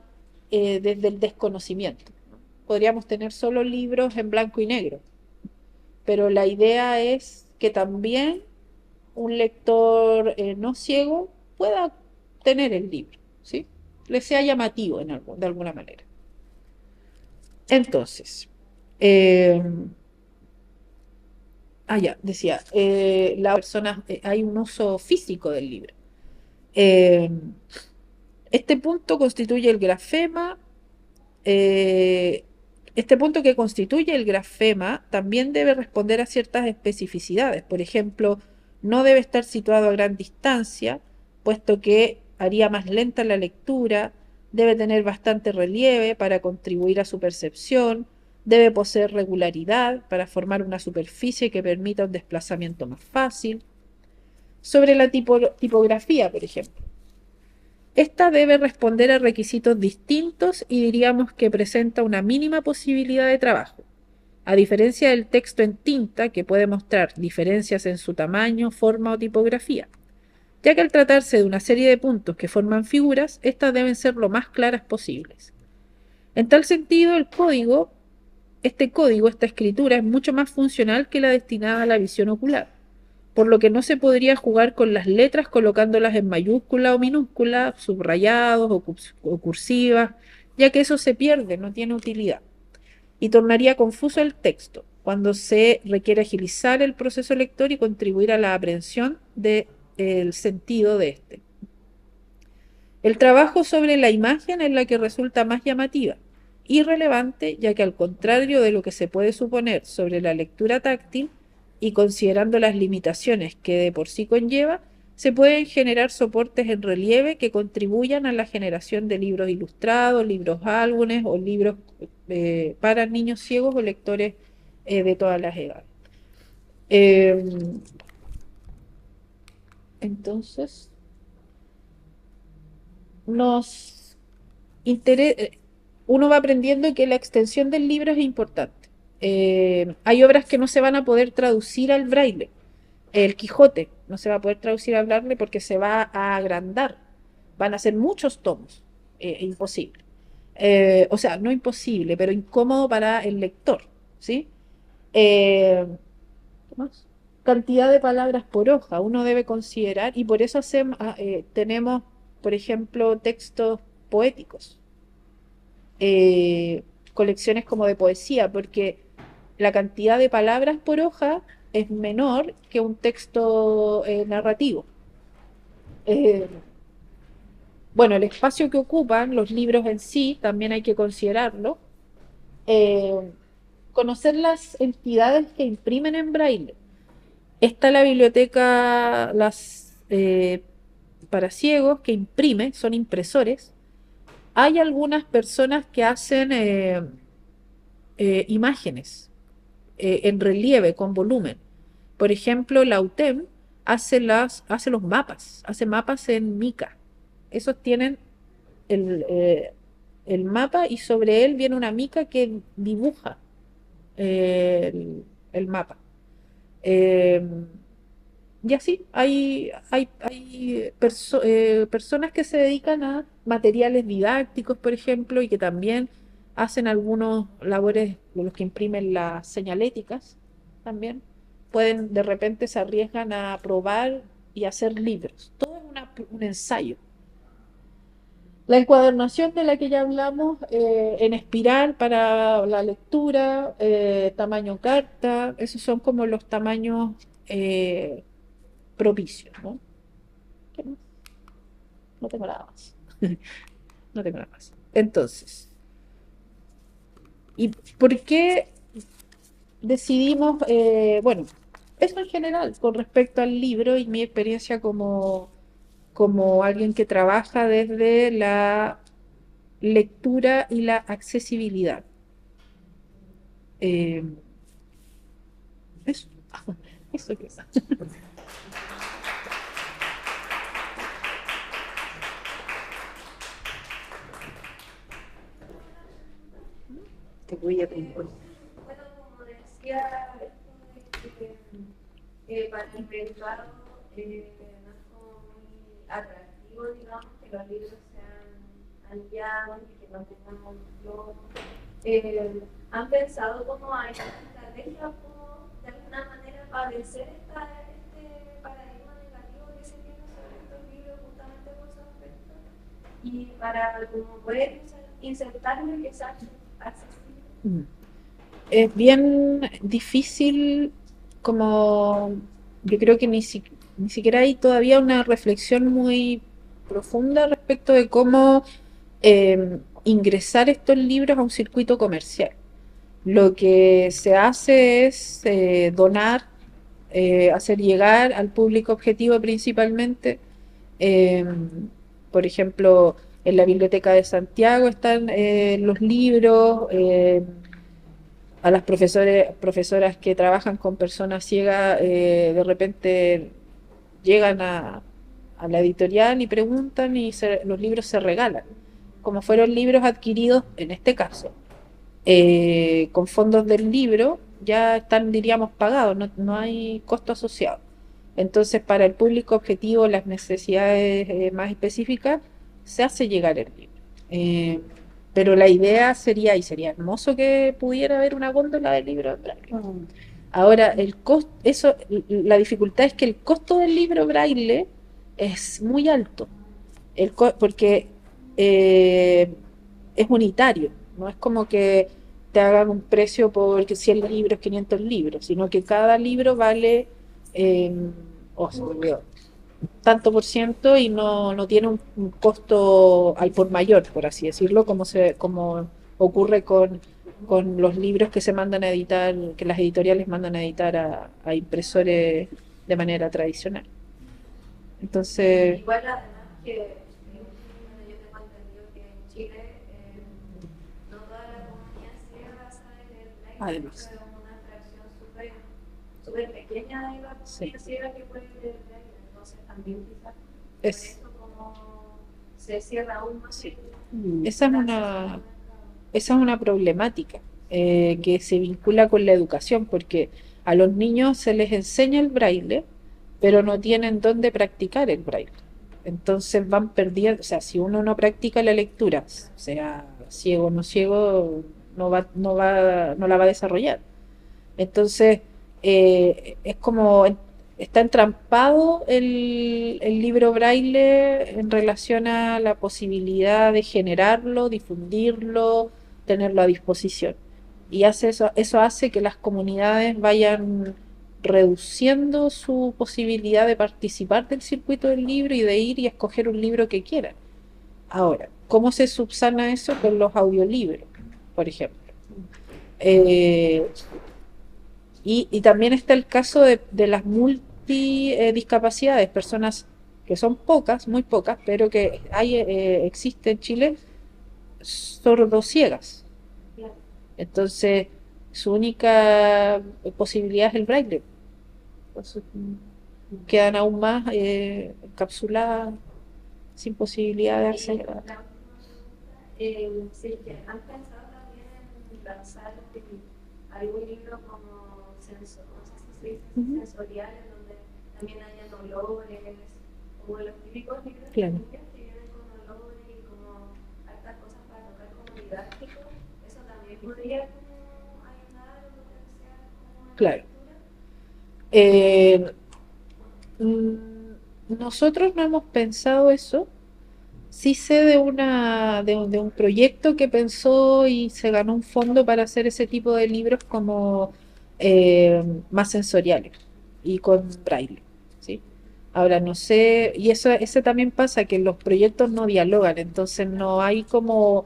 desde el desconocimiento. Podríamos tener solo libros en blanco y negro, pero la idea es que también un lector no ciego pueda tener el libro, ¿sí? Le sea llamativo de alguna manera. Entonces, eh, ya, decía, la persona, hay un uso físico del libro. Eh, este punto constituye el grafema. eh, este punto que constituye el grafema también debe responder a ciertas especificidades. Por ejemplo, no debe estar situado a gran distancia, puesto que haría más lenta la lectura, debe tener bastante relieve para contribuir a su percepción, debe poseer regularidad para formar una superficie que permita un desplazamiento más fácil. Sobre la tipografía, por ejemplo. Esta debe responder a requisitos distintos y diríamos que presenta una mínima posibilidad de trabajo, a diferencia del texto en tinta que puede mostrar diferencias en su tamaño, forma o tipografía, ya que al tratarse de una serie de puntos que forman figuras, estas deben ser lo más claras posibles. En tal sentido, esta escritura es mucho más funcional que la destinada a la visión ocular, por lo que no se podría jugar con las letras colocándolas en mayúscula o minúscula, subrayados o cursivas, ya que eso se pierde, no tiene utilidad, y tornaría confuso el texto cuando se requiere agilizar el proceso lector y contribuir a la aprehensión del sentido de este. El trabajo sobre la imagen es la que resulta más llamativa y relevante, ya que al contrario de lo que se puede suponer sobre la lectura táctil, y considerando las limitaciones que de por sí conlleva, se pueden generar soportes en relieve que contribuyan a la generación de libros ilustrados, libros álbumes o libros para niños ciegos o lectores de todas las edades. Entonces, nos uno va aprendiendo que la extensión del libro es importante. Hay obras que no se van a poder traducir al braille. El Quijote no se va a poder traducir al braille porque se va a agrandar. Van a ser muchos tomos. Imposible. O sea, no imposible, pero incómodo para el lector, ¿sí? Eh, ¿Qué más? Cantidad de palabras por hoja, uno debe considerar, y por eso tenemos, por ejemplo, textos poéticos, colecciones como de poesía, porque la cantidad de palabras por hoja es menor que un texto narrativo. Eh, bueno, el espacio que ocupan los libros en sí también hay que considerarlo. Eh, Conocer las entidades que imprimen en braille. Está la biblioteca para ciegos que imprime, son impresores. Hay algunas personas que hacen imágenes en relieve, con volumen. Por ejemplo, la UTEM hace los mapas, hace mapas en mica. Esos tienen el, eh, el mapa y sobre él viene una mica que dibuja el mapa. Eh, y así, hay personas que se dedican a materiales didácticos, por ejemplo, y que también hacen algunos labores, los que imprimen las señaléticas, también pueden, de repente se arriesgan a probar y hacer libros. Todo es un ensayo. La encuadernación de la que ya hablamos, en espiral para la lectura, tamaño carta, esos son como los tamaños eh, propicios, ¿no? ¿Qué más? No tengo nada más. No tengo nada más. Entonces, ¿y por qué decidimos, bueno, eso en general, con respecto al libro y mi experiencia como alguien que trabaja desde la lectura y la accesibilidad? Eh, eso, eso que es. Te voy a pedir. Bueno, como decía, esto de que para el mercado no es como muy atractivo, digamos, que los libros sean aliados y que no tengan monólogo. ¿Han pensado cómo hay estrategias como de alguna manera para vencer este paradigma negativo que se tiene sobre estos libros justamente por su aspecto? Y para como poder insertarlo que sea accesible. Es bien difícil, como yo creo que ni siquiera hay todavía una reflexión muy profunda respecto de cómo ingresar estos libros a un circuito comercial. Lo que se hace es donar, hacer llegar al público objetivo principalmente. Eh, por ejemplo, en la Biblioteca de Santiago están los libros. A las profesoras que trabajan con personas ciegas, de repente llegan a la editorial y preguntan y los libros se regalan. Como fueron libros adquiridos, en este caso, con fondos del libro, ya están, diríamos, pagados, no hay costo asociado. Entonces, para el público objetivo, las necesidades más específicas, se hace llegar el libro. Eh, pero la idea sería, y sería hermoso que pudiera haber una góndola del libro en braille. Ahora, la dificultad es que el costo del libro braille es muy alto, porque eh, es unitario, no es como que te hagan un precio por 100 libros, 500 libros, sino que cada libro vale, eh, se me olvidó, tanto por ciento y no tiene un costo al por mayor, por así decirlo, como ocurre con los libros que se mandan a editar, que las editoriales mandan a editar a impresores de manera tradicional. Entonces, Igual además que bueno, yo tengo entendido que en Chile no toda la comunidad ciega sabe leer braille, además, pero es una fracción súper pequeña de la comunidad sí, ciega que puede leer braille, entonces también quizás por es, eso como se cierra aún más. Sí. Mm. Esa es una problemática que se vincula con la educación, porque a los niños se les enseña el braille, pero no tienen dónde practicar el braille. Entonces van perdiendo, o sea, si uno no practica la lectura, sea ciego o no ciego, no la va a desarrollar. Entonces, es como, está entrampado el libro braille en relación a la posibilidad de generarlo, difundirlo, tenerlo a disposición. Y eso hace que las comunidades vayan reduciendo su posibilidad de participar del circuito del libro y de ir y escoger un libro que quieran. Ahora, ¿cómo se subsana eso? Con los audiolibros, por ejemplo. Eh, y también está el caso de las multidiscapacidades, personas que son pocas, muy pocas, pero que existe en Chile, sordociegas. Entonces, su única posibilidad es el braille. Entonces, quedan aún más encapsuladas, sin posibilidad de acceder a... Sí, que han pensado también en lanzar algún libro como no sé si se dice sensoriales, donde también hayan olores, como los típicos libros de Claro. niños que vienen con olores y como hartas cosas para tocar como didáctico. Eso también podría como ayudar o potenciar como la Claro. lectura. Nosotros no hemos pensado eso. Sí sé de un proyecto que pensó y se ganó un fondo para hacer ese tipo de libros como más sensoriales y con braille, ¿sí? Ahora no sé, y ese también pasa que los proyectos no dialogan, entonces no hay como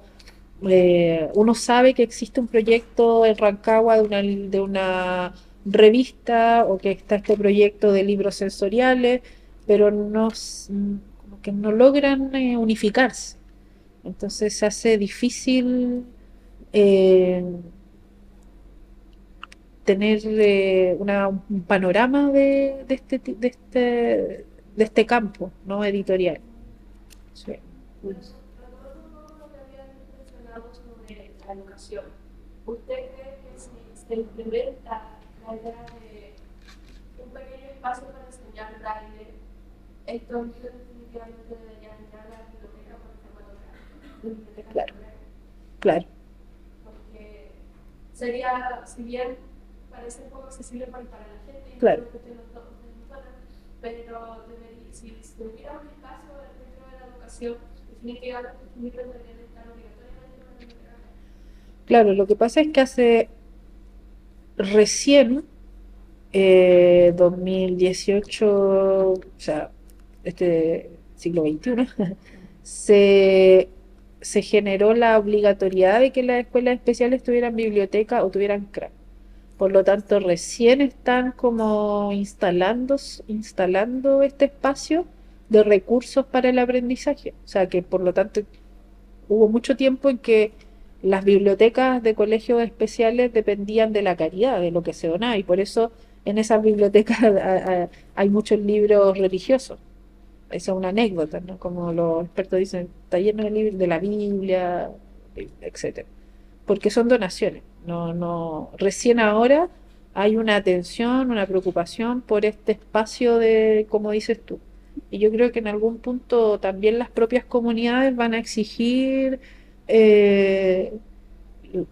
uno sabe que existe un proyecto en Rancagua de una revista o que está este proyecto de libros sensoriales, pero como que no logran unificarse. Entonces se hace difícil eh, tener un panorama de este campo, ¿no? Editorial. Sí. Todo lo que habían mencionado sobre la educación, ¿usted cree que si se implementa la idea de un pequeño espacio para enseñar braille, estos libros definitivamente deberían entrar a la biblioteca por el formato de biblioteca Claro. temporal? Claro. Porque sería, si bien parece poco accesible para la gente, y Claro. creo que ustedes no tocan, pero si hubiera un espacio dentro de la educación, definitivamente estos libros deberían estar obligatoriamente en la biblioteca. Claro, lo que pasa es que hace recién 2018, o sea, este siglo XXI, se, se generó la obligatoriedad de que las escuelas especiales tuvieran biblioteca o tuvieran CRA. Por lo tanto, recién están como instalando este espacio de recursos para el aprendizaje. O sea que por lo tanto hubo mucho tiempo en que las bibliotecas de colegios especiales dependían de la caridad, de lo que se donaba, y por eso en esas bibliotecas hay muchos libros religiosos. Esa es una anécdota, ¿no? Como los expertos dicen, está lleno de libros de la Biblia, etcétera. Porque son donaciones. Recién ahora hay una atención, una preocupación por este espacio de, como dices tú. Y yo creo que en algún punto también las propias comunidades van a exigir eh,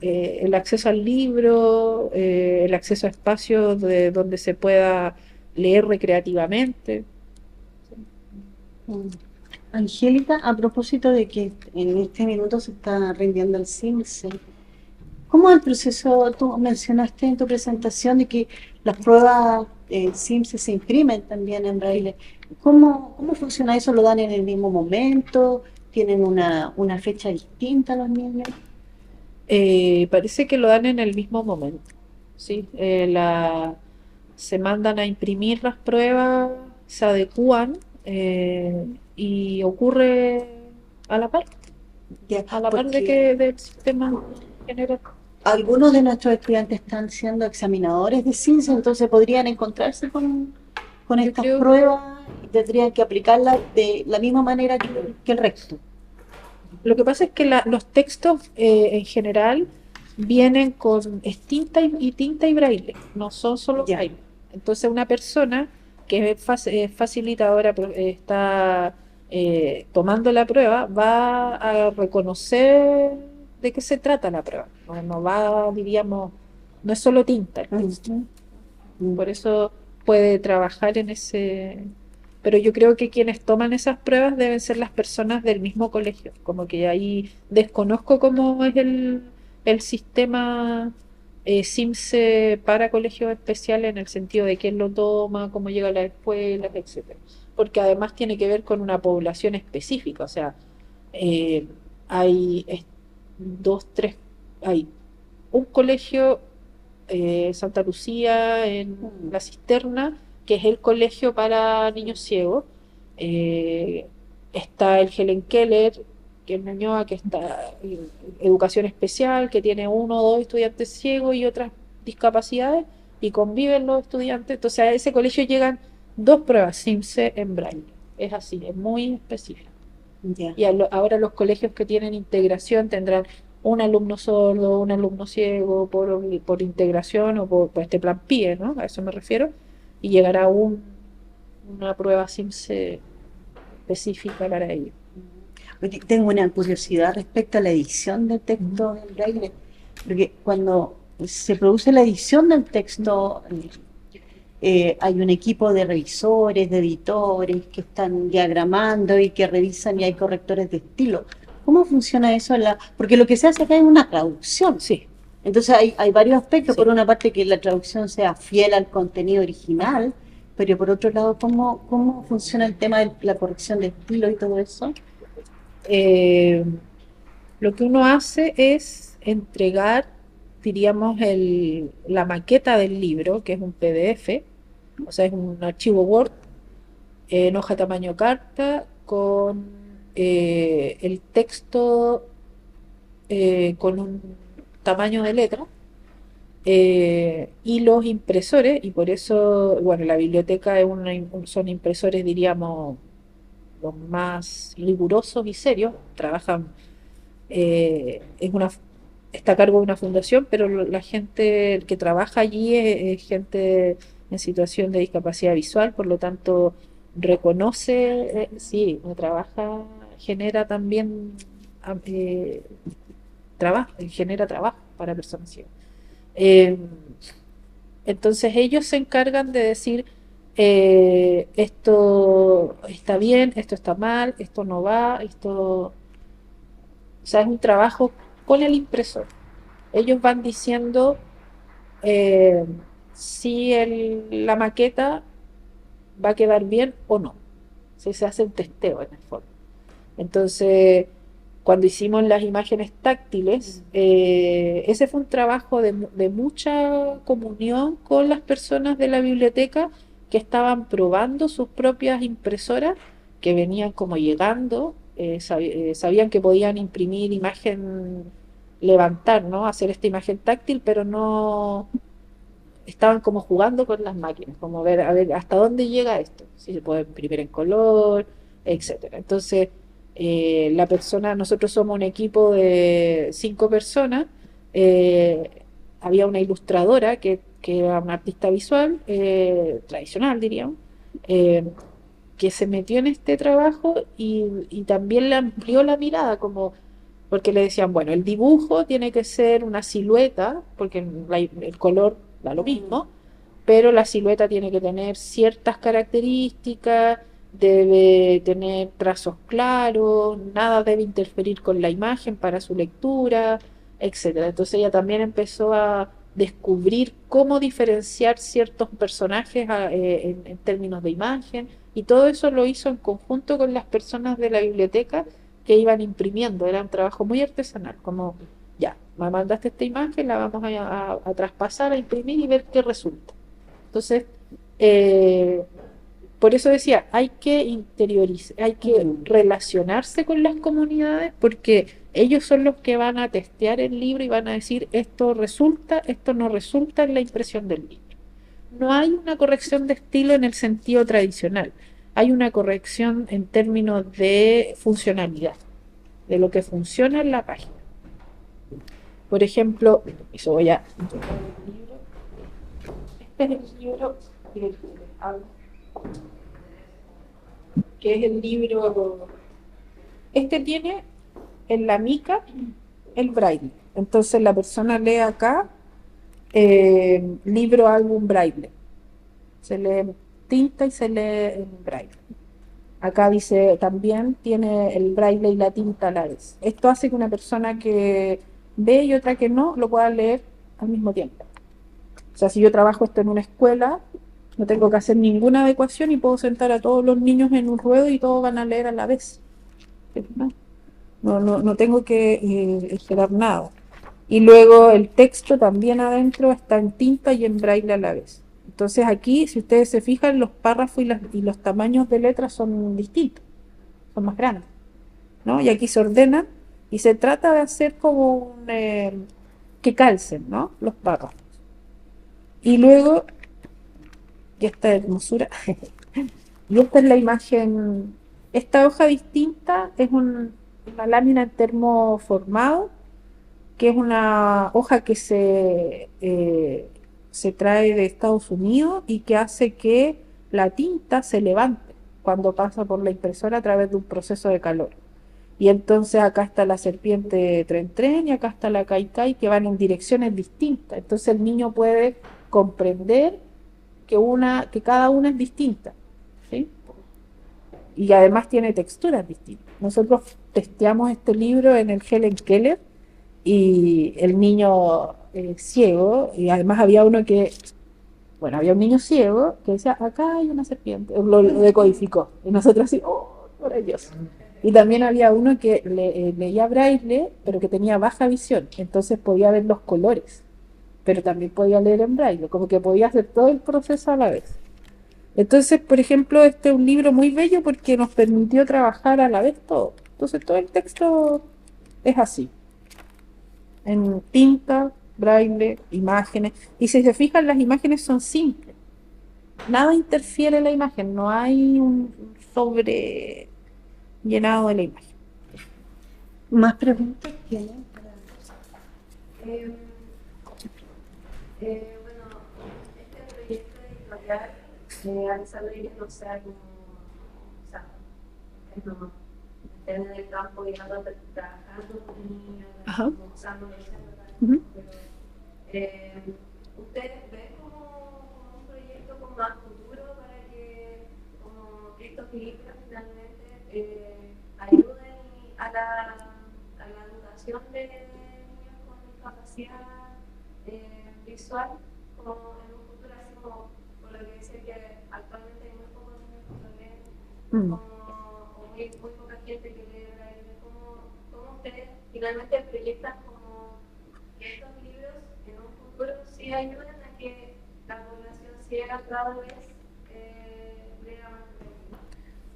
el acceso al libro, el acceso a espacios donde se pueda leer recreativamente. Mm. Angélica, a propósito de que en este minuto se está rindiendo el CIMSE, ¿cómo es el proceso? Tú mencionaste en tu presentación de que las pruebas CIMSE se imprimen también en braille. ¿Cómo funciona eso? ¿Lo dan en el mismo momento? ¿Tienen una fecha distinta los niños? Parece que lo dan en el mismo momento, ¿sí? Se mandan a imprimir las pruebas, se adecúan y ocurre a la par, Ya, a la par porque del sistema general. algunos de nuestros estudiantes están siendo examinadores de CIMSE, entonces podrían encontrarse con Yo estas creo, pruebas y tendrían que aplicarlas de la misma manera que el resto. Lo que pasa es que los textos en general vienen con tinta y braille, no son solo Ya. braille. Entonces una persona que es facilitadora, está tomando la prueba, va a reconocer de qué se trata la prueba. No va, diríamos, no es solo tinta el texto. Por eso puede trabajar en ese... Pero yo creo que quienes toman esas pruebas deben ser las personas del mismo colegio. Como que ahí desconozco cómo es el sistema SIMSE para colegios especiales en el sentido de quién lo toma, cómo llega a las escuelas, etcétera. Porque además tiene que ver con una población específica. O sea, eh, hay dos, tres, hay un colegio Santa Lucía en La Cisterna, que es el colegio para niños ciegos. Eh, Está el Helen Keller, que es Ñuñoa, que está en educación especial, que tiene uno o dos estudiantes ciegos y otras discapacidades, y conviven los estudiantes. Entonces a ese colegio llegan dos pruebas SIMSE en braille. Es así, es muy específico. Ya. Y ahora los colegios que tienen integración tendrán un alumno sordo, un alumno ciego por integración o por este plan PIE, ¿no? A eso me refiero. Y llegará una prueba SIMSE específica para ello. Oye, tengo una curiosidad respecto a la edición del texto en braille, porque cuando se produce la edición del texto, hay un equipo de revisores, de editores que están diagramando y que revisan y hay correctores de estilo. ¿Cómo funciona eso? Porque lo que se hace acá es una traducción. Sí, Entonces hay varios aspectos. Sí. Por una parte, que la traducción sea fiel al contenido original, pero por otro lado, ¿cómo funciona el tema de la corrección de estilo y todo eso? Eh, lo que uno hace es entregar, diríamos, la maqueta del libro, que es un PDF, o sea, es un archivo Word en hoja tamaño carta con el texto con un tamaño de letra y los impresores, y por eso, bueno, la biblioteca son impresores, diríamos, los más rigurosos y serios, trabajan, está a cargo de una fundación, pero la gente que trabaja allí es gente en situación de discapacidad visual, por lo tanto reconoce, sí, trabaja, genera también eh, genera trabajo para personas ciegas. Eh, entonces ellos se encargan de decir, esto está bien, esto está mal, esto no va, esto... O sea, es un trabajo con el impresor. Ellos van diciendo eh, si la maqueta va a quedar bien o no. Si se hace un testeo en el fondo. Entonces, cuando hicimos las imágenes táctiles, ese fue un trabajo de mucha comunión con las personas de la biblioteca que estaban probando sus propias impresoras, que venían como llegando, sabían que podían imprimir imagen, levantar, ¿no? Hacer esta imagen táctil, pero no estaban como jugando con las máquinas, como a ver hasta dónde llega esto, si se puede imprimir en color, etcétera. Entonces, nosotros somos un equipo de 5 personas, había una ilustradora que era una artista visual, tradicional diríamos, eh, que se metió en este trabajo y también le amplió la mirada, como porque le decían, bueno, el dibujo tiene que ser una silueta, porque el color da lo mismo, pero la silueta tiene que tener ciertas características, debe tener trazos claros, nada debe interferir con la imagen para su lectura, etcétera. Entonces ella también empezó a descubrir cómo diferenciar ciertos personajes en términos de imagen, y todo eso lo hizo en conjunto con las personas de la biblioteca que iban imprimiendo. Era un trabajo muy artesanal, como ya, me mandaste esta imagen, la vamos a traspasar, a imprimir y ver qué resulta. Entonces, por eso decía, hay que interiorizar, hay que relacionarse con las comunidades, porque ellos son los que van a testear el libro y van a decir, esto resulta, esto no resulta en la impresión del libro. No hay una corrección de estilo en el sentido tradicional, hay una corrección en términos de funcionalidad. de lo que funciona en la página. Por ejemplo, eso voy a el libro. Este es el libro que es el libro. Este tiene en la mica el braille. Entonces la persona lee acá libro, álbum, braille. Se lee en tinta y se lee en braille. Acá dice también tiene el braille y la tinta a la vez. Esto hace que una persona que ve y otra que no lo pueda leer al mismo tiempo. O sea, si yo trabajo esto en una escuela, no tengo que hacer ninguna adecuación y puedo sentar a todos los niños en un ruedo y todos van a leer a la vez. No tengo que esperar nada. Y luego el texto también adentro está en tinta y en braille a la vez. Entonces aquí, si ustedes se fijan, los párrafos y los tamaños de letras son distintos, son más grandes, ¿no? Y aquí se ordenan y se trata de hacer como que calcen, ¿no? Los párrafos. Y luego, y esta hermosura, y esta es la imagen, esta hoja distinta es una lámina en termoformado, que es una hoja que se trae de Estados Unidos y que hace que la tinta se levante cuando pasa por la impresora a través de un proceso de calor. Y entonces acá está la serpiente tren y acá está la caicay, que van en direcciones distintas. Entonces el niño puede comprender que cada una es distinta, ¿sí? Y además tiene texturas distintas. Nosotros testeamos este libro en el Helen Keller y el niño ciego, y además había un niño ciego que decía, acá hay una serpiente, lo decodificó, y nosotros así, oh, por Dios. Y también había uno que leía braille, pero que tenía baja visión, entonces podía ver los colores, pero también podía leer en braille, como que podía hacer todo el proceso a la vez. Entonces, por ejemplo, este es un libro muy bello porque nos permitió trabajar a la vez todo. Entonces todo el texto es así, en tinta, braille, imágenes. Y si se fijan, las imágenes son simples. Nada interfiere en la imagen, no hay un sobre llenado de la imagen. ¿Más preguntas tienen? Bueno, este proyecto editorial al desarrollo no sea como, o sea, no estén en el campo, digamos, trabajando y usando pero ¿ustedes ven como un proyecto con más futuro para que como estos libros finalmente ayuden a la educación de niños con discapacidad visual, como en un futuro, así como por lo que dice que actualmente hay muy pocos niños que lo leen, o muy poca gente que lee braille? ¿Cómo ustedes finalmente proyectan como que estos libros en un futuro sí ayuden a que la población ciega cada vez lea más braille?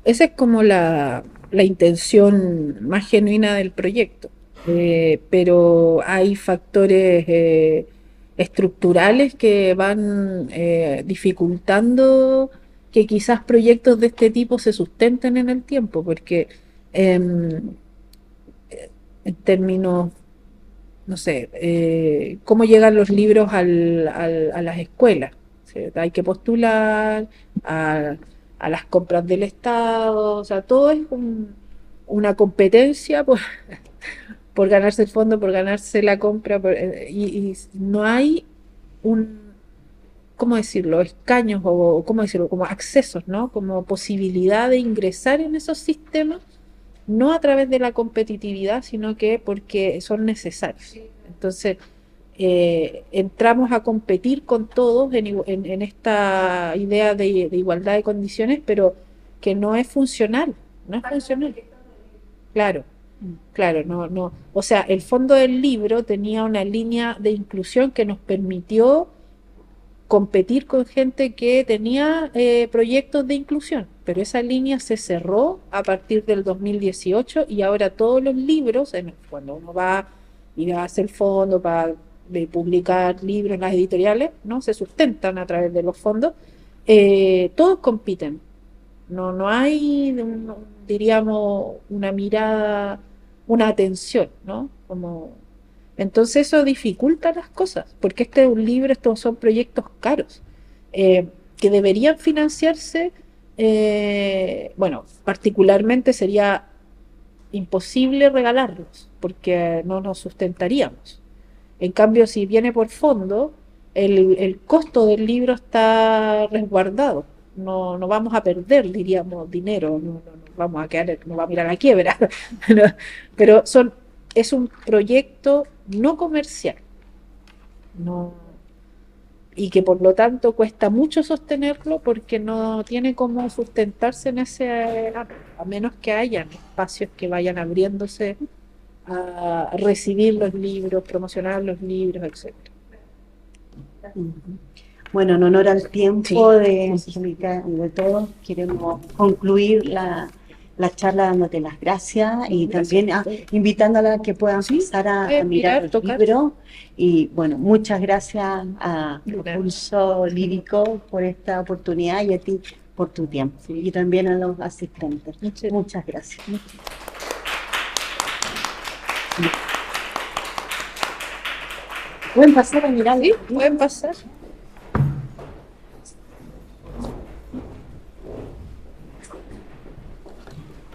Esa es como la intención más genuina del proyecto, pero hay factores estructurales que van dificultando que quizás proyectos de este tipo se sustenten en el tiempo, porque en términos, no sé, cómo llegan los libros a las escuelas. ¿Sí? Hay que postular a las compras del Estado, o sea, todo es una competencia por ganarse el fondo, por ganarse la compra, y no hay ¿cómo decirlo?, escaños o, ¿cómo decirlo?, como accesos, ¿no?, como posibilidad de ingresar en esos sistemas, no a través de la competitividad, sino que porque son necesarios. Entonces, entramos a competir con todos en esta idea de igualdad de condiciones, pero que no es funcional, no es funcional. Claro, claro, no. O sea, el fondo del libro tenía una línea de inclusión que nos permitió competir con gente que tenía proyectos de inclusión, pero esa línea se cerró a partir del 2018 y ahora todos los libros, cuando uno va y hace el fondo para publicar libros en las editoriales, ¿no?, se sustentan a través de los fondos, todos compiten. No hay, diríamos, una mirada una atención, ¿no? Entonces eso dificulta las cosas, porque este es un libro, estos son proyectos caros, que deberían financiarse, bueno, particularmente sería imposible regalarlos, porque no nos sustentaríamos. En cambio, si viene por fondo, el costo del libro está resguardado. No vamos a perder, diríamos, dinero, no vamos a quedar, no vamos a ir a la quiebra. Pero es un proyecto no comercial, no, y que por lo tanto cuesta mucho sostenerlo porque no tiene cómo sustentarse en ese, a menos que hayan espacios que vayan abriéndose a recibir los libros, promocionar los libros, etcétera. Bueno, en honor al tiempo Sí. de Angélica y de todos, queremos concluir la charla dándote las gracias y Gracias también a ustedes. invitándola a que puedan Sí, empezar a pueden mirar mirar, el tocar. libro. Y bueno, muchas gracias a Gracias. Pulso Lírico por esta oportunidad y a ti por tu tiempo. Sí. Y también a los asistentes. Muchas Muchas gracias. ¿Pueden pasar a mirar? Sí, pueden pasar.